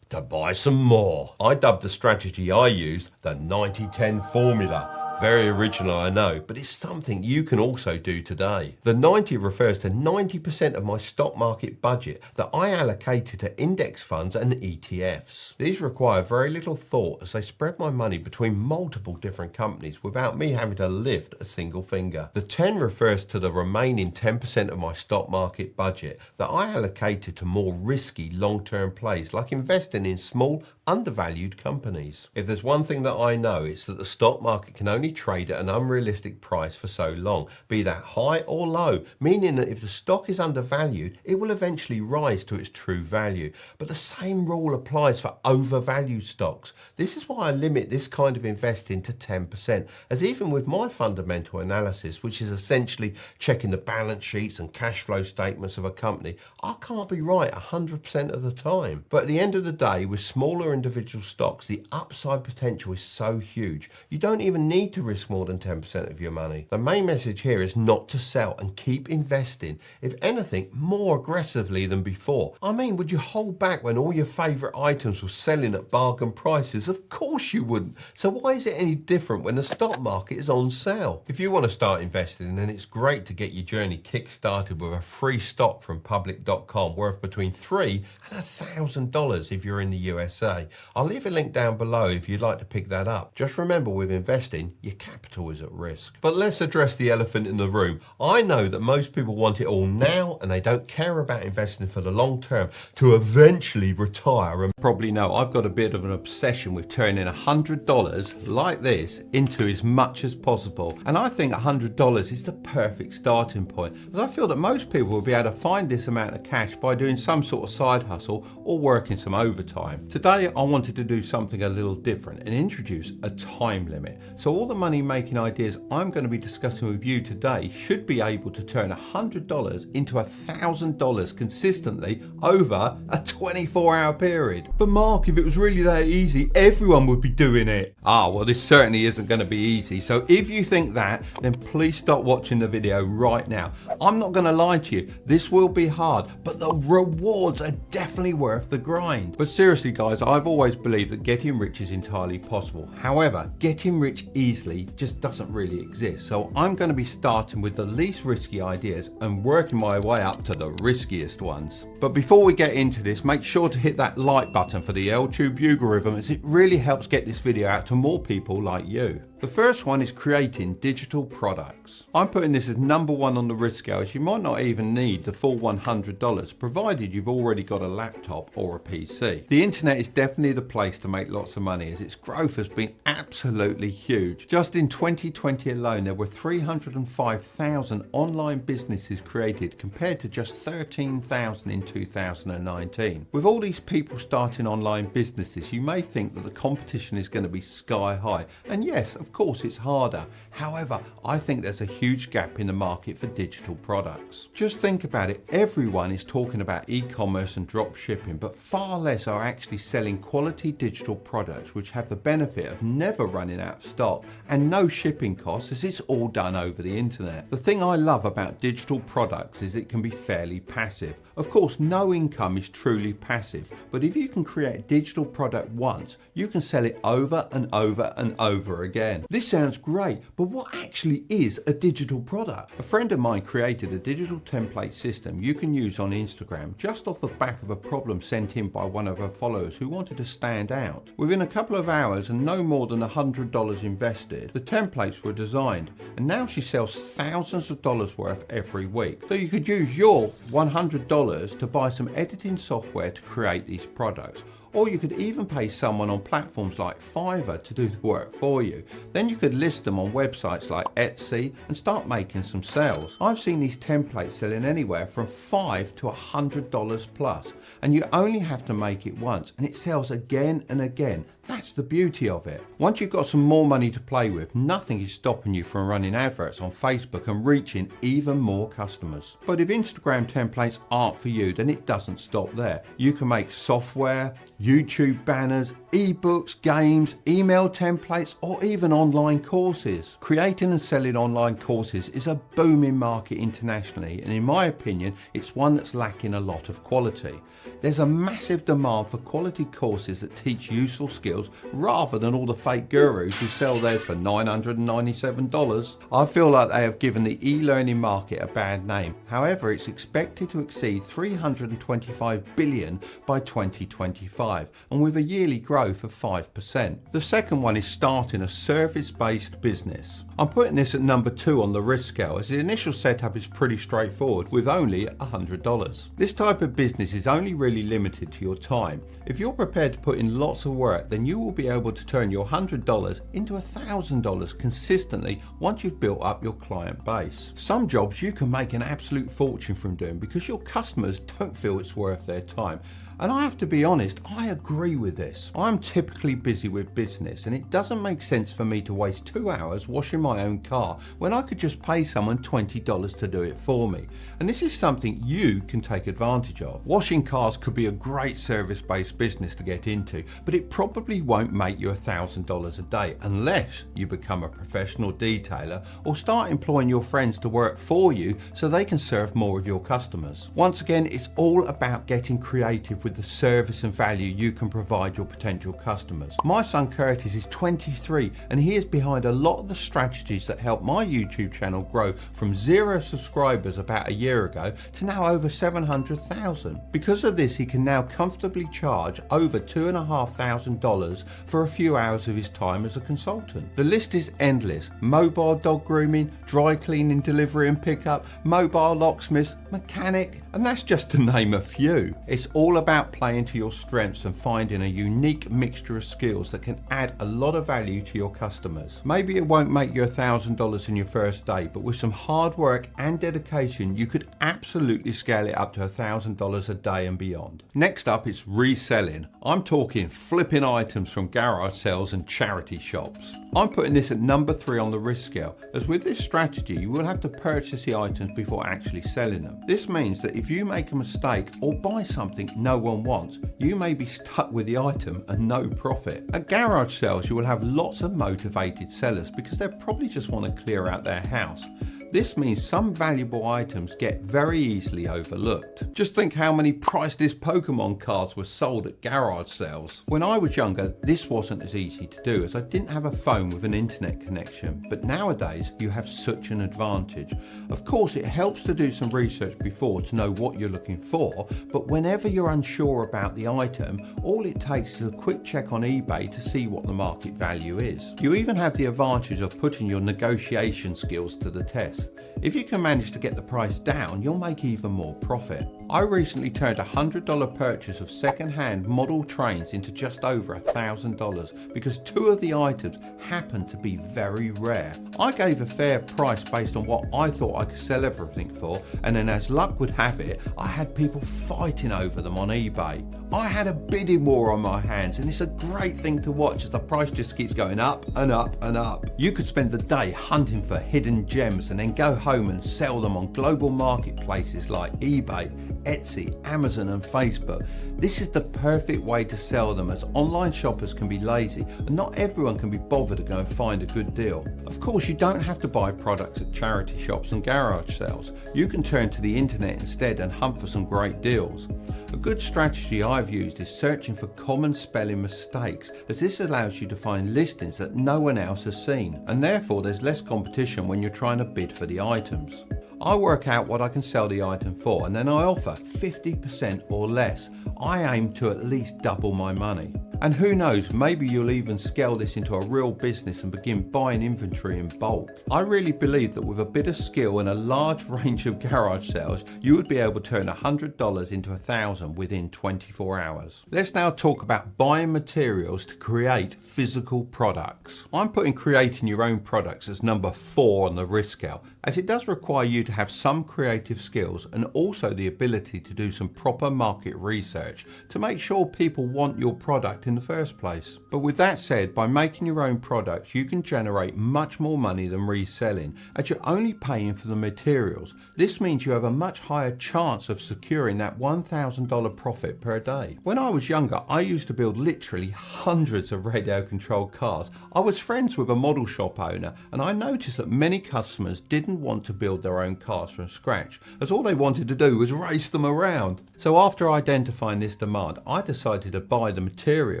to buy some more. I dubbed the strategy I used the 90-10 formula. Very original, I know, but it's something you can also do today. The 90 refers to 90% of my stock market budget that I allocated to index funds and ETFs. These require very little thought as they spread my money between multiple different companies without me having to lift a single finger. The 10 refers to the remaining 10% of my stock market budget that I allocated to more risky long-term plays, like investing in small, undervalued companies. If there's one thing that I know, it's that the stock market can only trade at an unrealistic price for so long, be that high or low, meaning that if the stock is undervalued, it will eventually rise to its true value. But the same rule applies for overvalued stocks. This is why I limit this kind of investing to 10%, as even with my fundamental analysis, which is essentially checking the balance sheets and cash flow statements of a company, I can't be right 100% of the time. But at the end of the day, with smaller individual stocks, the upside potential is so huge, you don't even need to risk more than 10% of your money. The main message here is not to sell and keep investing, if anything, more aggressively than before. I mean, would you hold back when all your favourite items were selling at bargain prices? Of course you wouldn't. So why is it any different when the stock market is on sale? If you want to start investing, then it's great to get your journey kick-started with a free stock from public.com worth between $3,000 and $1,000 if you're in the USA. I'll leave a link down below if you'd like to pick that up. Just remember, with investing, your capital is at risk. But let's address the elephant in the room. I know that most people want it all now and they don't care about investing for the long term to eventually retire. And probably know I've got a bit of an obsession with turning $100 like this into as much as possible. And I think $100 is the perfect starting point, as I feel that most people will be able to find this amount of cash by doing some sort of side hustle or working some overtime. Today I wanted to do something a little different and introduce a time limit. So all the money making ideas I'm going to be discussing with you today should be able to turn $100 into $1,000 consistently over a 24-hour period. But Mark, if it was really that easy, everyone would be doing it. Well, this certainly isn't going to be easy. So if you think that, then please stop watching the video right now. I'm not going to lie to you, this will be hard, but the rewards are definitely worth the grind. But seriously guys, I've always believed that getting rich is entirely possible. However, getting rich easily easily just doesn't really exist. So I'm going to be starting with the least risky ideas and working my way up to the riskiest ones. But before we get into this, make sure to hit that like button for the LTube algorithm, as it really helps get this video out to more people like you. The first one is creating digital products. I'm putting this as number one on the risk scale, as you might not even need the full $100, provided you've already got a laptop or a PC. The internet is definitely the place to make lots of money, as its growth has been absolutely huge. Just in 2020 alone, there were 305,000 online businesses created, compared to just 13,000 in 2019. With all these people starting online businesses, you may think that the competition is going to be sky high. And yes, of course it's harder. However, I think there's a huge gap in the market for digital products. Just think about it. Everyone is talking about e-commerce and drop shipping, but far less are actually selling quality digital products which have the benefit of never running out of stock and no shipping costs, as it's all done over the internet. The thing I love about digital products is it can be fairly passive. Of course, no income is truly passive, but if you can create a digital product once, you can sell it over and over and over again. This sounds great, but what actually is a digital product? A friend of mine created a digital template system you can use on Instagram just off the back of a problem sent in by one of her followers who wanted to stand out. Within a couple of hours and no more than $100 invested, the templates were designed, and now she sells thousands of dollars worth every week. So you could use your $100 to buy some editing software to create these products. Or you could even pay someone on platforms like Fiverr to do the work for you. Then you could list them on websites like Etsy and start making some sales. I've seen these templates selling anywhere from $5 to $100 plus, and you only have to make it once and it sells again and again. That's the beauty of it. Once you've got some more money to play with, nothing is stopping you from running adverts on Facebook and reaching even more customers. But if Instagram templates aren't for you, then it doesn't stop there. You can make software, YouTube banners, ebooks, games, email templates, or even online courses. Creating and selling online courses is a booming market internationally, and in my opinion, it's one that's lacking a lot of quality. There's a massive demand for quality courses that teach useful skills rather than all the fake gurus who sell theirs for $997. I feel like they have given the e-learning market a bad name. However, it's expected to exceed $325 billion by 2025, and with a yearly growth of 5%. The second one is starting a service-based business. I'm putting this at number 2 on the risk scale, as the initial setup is pretty straightforward with only $100. This type of business is only really limited to your time. If you're prepared to put in lots of work, then you will be able to turn your $100 into $1,000 consistently once you've built up your client base. Some jobs you can make an absolute fortune from doing because your customers don't feel it's worth their time. And I have to be honest, I agree with this. I'm typically busy with business, and it doesn't make sense for me to waste 2 hours washing my own car when I could just pay someone $20 to do it for me. And this is something you can take advantage of. Washing cars could be a great service-based business to get into, but it probably won't make you $1,000 a day unless you become a professional detailer or start employing your friends to work for you so they can serve more of your customers. Once again, it's all about getting creative with the service and value you can provide your potential customers. My son Curtis is 23, and he is behind a lot of the strategies that helped my YouTube channel grow from 0 subscribers about a year ago to now over 700,000. Because of this, he can now comfortably charge over $2,500 for a few hours of his time as a consultant. The list is endless: mobile dog grooming, dry cleaning, delivery and pickup, mobile locksmiths, mechanic, and that's just to name a few. It's all about playing to your strengths and finding a unique mixture of skills that can add a lot of value to your customers. Maybe it won't make you $1,000 in your first day, but with some hard work and dedication, you could absolutely scale it up to $1,000 a day and beyond. Next up is reselling. I'm talking flipping items from garage sales and charity shops. I'm putting this at number 3 on the risk scale, as with this strategy you will have to purchase the items before actually selling them. This means that if you make a mistake or buy something no one wants, you may be stuck with the item and no profit. At garage sales you will have lots of motivated sellers because they probably just want to clear out their house. This means some valuable items get very easily overlooked. Just think how many priceless Pokemon cards were sold at garage sales. When I was younger, this wasn't as easy to do as I didn't have a phone with an internet connection, but nowadays you have such an advantage. Of course, it helps to do some research before to know what you're looking for, but whenever you're unsure about the item, all it takes is a quick check on eBay to see what the market value is. You even have the advantage of putting your negotiation skills to the test. If you can manage to get the price down, you'll make even more profit. I recently turned a $100 purchase of second-hand model trains into just over $1,000 because 2 of the items happened to be very rare. I gave a fair price based on what I thought I could sell everything for, and then as luck would have it, I had people fighting over them on eBay. I had a bidding war on my hands, and it's a great thing to watch as the price just keeps going up and up and up. You could spend the day hunting for hidden gems and then go home and sell them on global marketplaces like eBay, Etsy, Amazon and Facebook. This is the perfect way to sell them, as online shoppers can be lazy and not everyone can be bothered to go and find a good deal. Of course, you don't have to buy products at charity shops and garage sales. You can turn to the internet instead and hunt for some great deals. A good strategy I've used is searching for common spelling mistakes, as this allows you to find listings that no one else has seen, and therefore there's less competition when you're trying to bid for the items. I work out what I can sell the item for, and then I offer 50% or less. I aim to at least double my money. And who knows, maybe you'll even scale this into a real business and begin buying inventory in bulk. I really believe that with a bit of skill and a large range of garage sales, you would be able to turn $100 into $1,000 within 24 hours. Let's now talk about buying materials to create physical products. I'm putting creating your own products as number 4 on the risk scale, as it does require you to have some creative skills and also the ability to do some proper market research to make sure people want your product in the first place. But with that said, by making your own products, you can generate much more money than reselling, as you're only paying for the materials. This means you have a much higher chance of securing that $1,000 profit per day. When I was younger, I used to build literally hundreds of radio controlled cars. I was friends with a model shop owner, and I noticed that many customers didn't want to build their own cars from scratch, as all they wanted to do was race them around. So after identifying this demand, I decided to buy the materials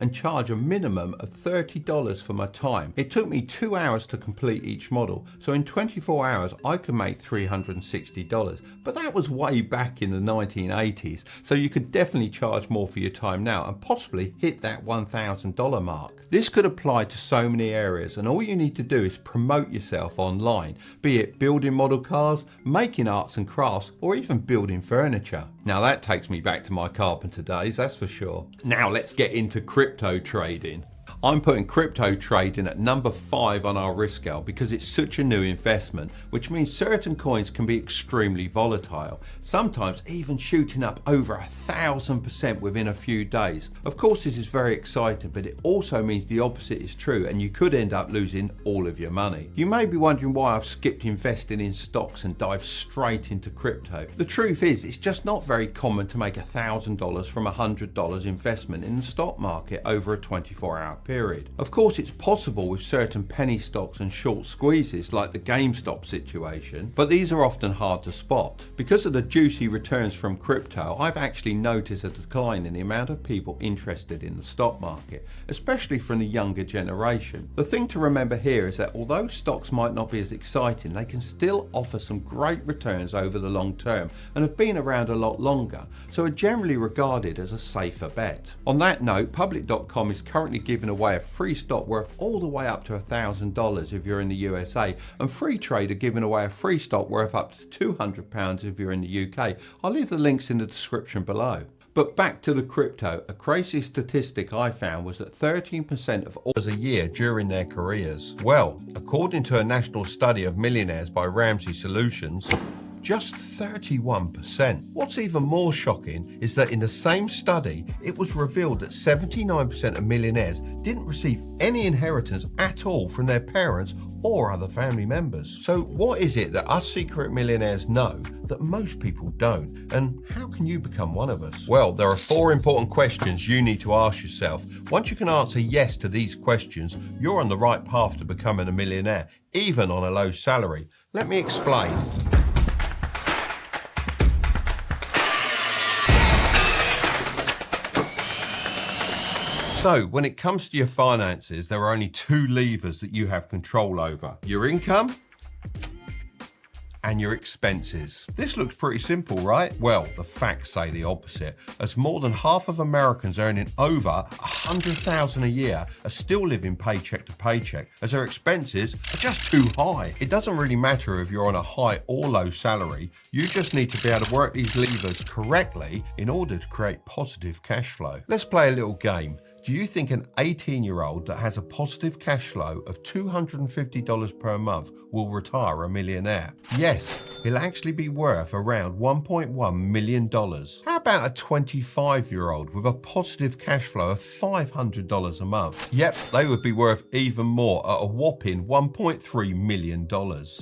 and charge a minimum of $30 for my time. It took me 2 hours to complete each model, so in 24 hours I could make $360. But that was way back in the 1980s, so you could definitely charge more for your time now and possibly hit that $1,000 mark. This could apply to so many areas, and all you need to do is promote yourself online, be it building model cars, making arts and crafts, or even building furniture. Now that takes me back to my carpenter days, that's for sure. Now let's get into crypto trading. I'm putting crypto trading at number 5 on our risk scale because it's such a new investment, which means certain coins can be extremely volatile, sometimes even shooting up over 1,000% within a few days. Of course, this is very exciting, but it also means the opposite is true and you could end up losing all of your money. You may be wondering why I've skipped investing in stocks and dived straight into crypto. The truth is, it's just not very common to make $1,000 from $100 investment in the stock market over a 24-hour period. Of course, it's possible with certain penny stocks and short squeezes like the GameStop situation, but these are often hard to spot. Because of the juicy returns from crypto, I've actually noticed a decline in the amount of people interested in the stock market, especially from the younger generation. The thing to remember here is that although stocks might not be as exciting, they can still offer some great returns over the long term and have been around a lot longer, so are generally regarded as a safer bet. On that note, public.com is currently giving away a free stock worth all the way up to $1,000 if you're in the USA, and Free Trade are giving away a free stock worth up to £200 if you're in the UK. I'll leave the links in the description below. But back to the crypto, a crazy statistic I found was that 13% of all a year during their careers. Well, according to a national study of millionaires by Ramsey Solutions, just 31%. What's even more shocking is that in the same study, it was revealed that 79% of millionaires didn't receive any inheritance at all from their parents or other family members. So what is it that us secret millionaires know that most people don't? And how can you become one of us? Well, there are 4 important questions you need to ask yourself. Once you can answer yes to these questions, you're on the right path to becoming a millionaire, even on a low salary. Let me explain. So, when it comes to your finances, there are only 2 levers that you have control over: your income and your expenses. This looks pretty simple, right? Well, the facts say the opposite, as more than half of Americans earning over $100,000 a year are still living paycheck to paycheck, as their expenses are just too high. It doesn't really matter if you're on a high or low salary, you just need to be able to work these levers correctly in order to create positive cash flow. Let's play a little game. Do you think an 18-year-old that has a positive cash flow of $250 per month will retire a millionaire? Yes, he'll actually be worth around $1.1 million. How about a 25-year-old with a positive cash flow of $500 a month? Yep, they would be worth even more at a whopping $1.3 million.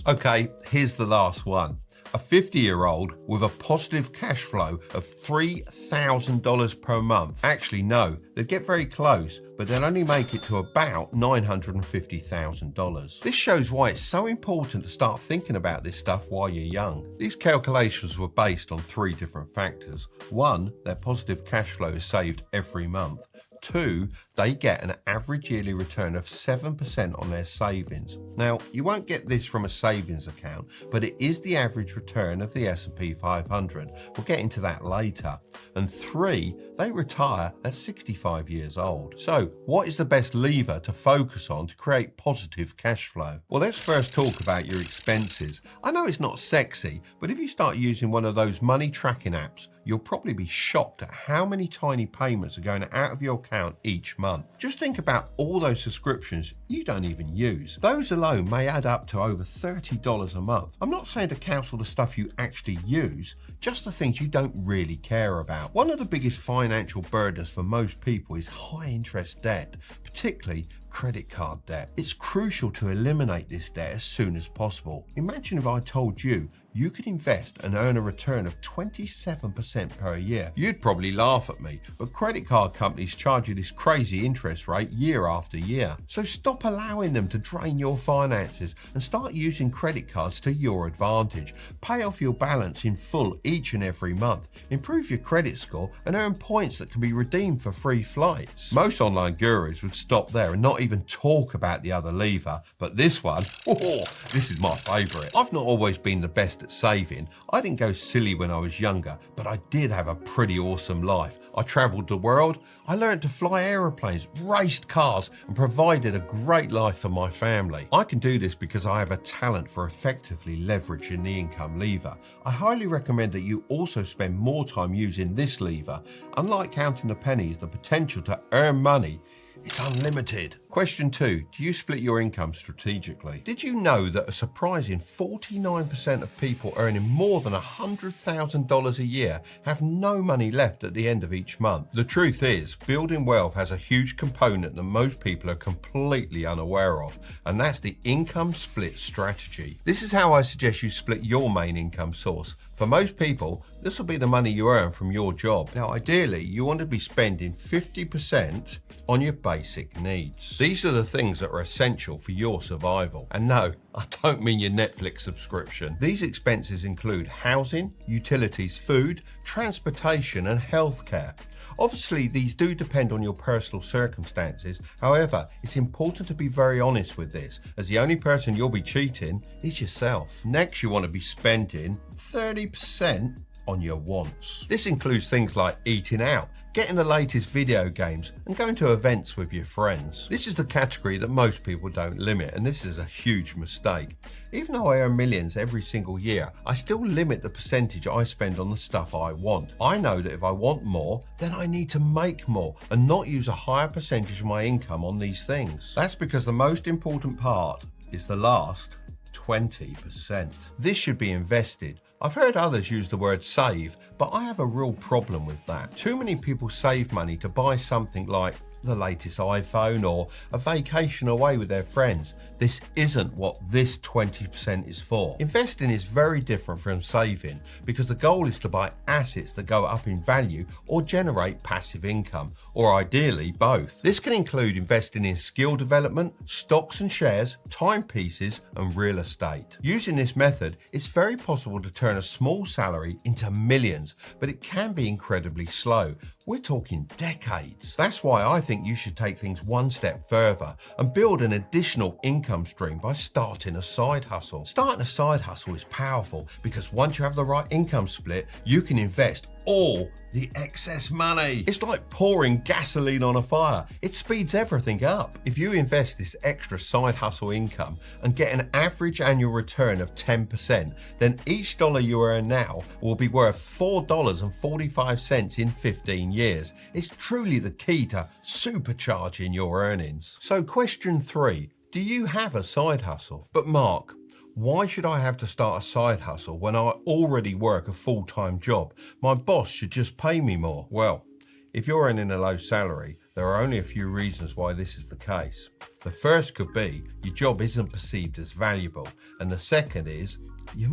Okay, here's the last one. A 50-year-old with a positive cash flow of $3,000 per month. Actually, no, they'd get very close, but they'll only make it to about $950,000. This shows why it's so important to start thinking about this stuff while you're young. These calculations were based on 3 different factors. 1, their positive cash flow is saved every month. 2, they get an average yearly return of 7% on their savings. Now, you won't get this from a savings account, but it is the average return of the S&P 500. We'll get into that later. And 3, they retire at 65 years old. So, what is the best lever to focus on to create positive cash flow? Well, let's first talk about your expenses. I know it's not sexy, but if you start using one of those money tracking apps, you'll probably be shocked at how many tiny payments are going out of your account each month. Just think about all those subscriptions you don't even use. Those alone may add up to over $30 a month. I'm not saying to cancel the stuff you actually use, just the things you don't really care about. One of the biggest financial burdens for most people is high interest debt, particularly credit card debt. It's crucial to eliminate this debt as soon as possible. Imagine if I told you you could invest and earn a return of 27% per year. You'd probably laugh at me, but credit card companies charge you this crazy interest rate year after year. So stop allowing them to drain your finances and start using credit cards to your advantage. Pay off your balance in full each and every month. Improve your credit score and earn points that can be redeemed for free flights. Most online gurus would stop there and not even talk about the other lever, but this one, this is my favorite. I've not always been the best at saving. I didn't go silly when I was younger, but I did have a pretty awesome life. I traveled the world, I learned to fly aeroplanes, raced cars, and provided a great life for my family. I can do this because I have a talent for effectively leveraging the income lever. I highly recommend that you also spend more time using this lever. Unlike counting the pennies, the potential to earn money is unlimited. Question 2. Do you split your income strategically? Did you know that a surprising 49% of people earning more than $100,000 a year have no money left at the end of each month? The truth is, building wealth has a huge component that most people are completely unaware of, and that's the income split strategy. This is how I suggest you split your main income source. For most people, this will be the money you earn from your job. Now, ideally, you want to be spending 50% on your basic needs. These are the things that are essential for your survival. And no, I don't mean your Netflix subscription. These expenses include housing, utilities, food, transportation, and healthcare. Obviously, these do depend on your personal circumstances. However, it's important to be very honest with this, as the only person you'll be cheating is yourself. Next, you want to be spending 30% on your wants. This includes things like eating out, getting the latest video games, and going to events with your friends. This is the category that most people don't limit, and this is a huge mistake. Even though I earn millions every single year, I still limit the percentage I spend on the stuff I want. I know that if I want more, then I need to make more and not use a higher percentage of my income on these things. That's because the most important part is the last 20%. This should be invested. I've heard others use the word save, but I have a real problem with that. Too many people save money to buy something like the latest iPhone or a vacation away with their friends. This isn't what this 20% is for. Investing is very different from saving because the goal is to buy assets that go up in value or generate passive income, or ideally both. This can include investing in skill development, stocks and shares, timepieces and real estate. Using this method, it's very possible to turn a small salary into millions, but it can be incredibly slow. We're talking decades. That's why I think you should take things one step further and build an additional income stream by starting a side hustle. Starting a side hustle is powerful because once you have the right income split, you can invest all the excess money. It's like pouring gasoline on a fire. It speeds everything up. If you invest this extra side hustle income and get an average annual return of 10%, then each dollar you earn now will be worth $4.45 in 15 years. It's truly the key to supercharging your earnings. So question 3, do you have a side hustle? But Mark, why should I have to start a side hustle when I already work a full-time job? My boss should just pay me more. Well, if you're earning a low salary, there are only a few reasons why this is the case. The first could be your job isn't perceived as valuable, and the second is you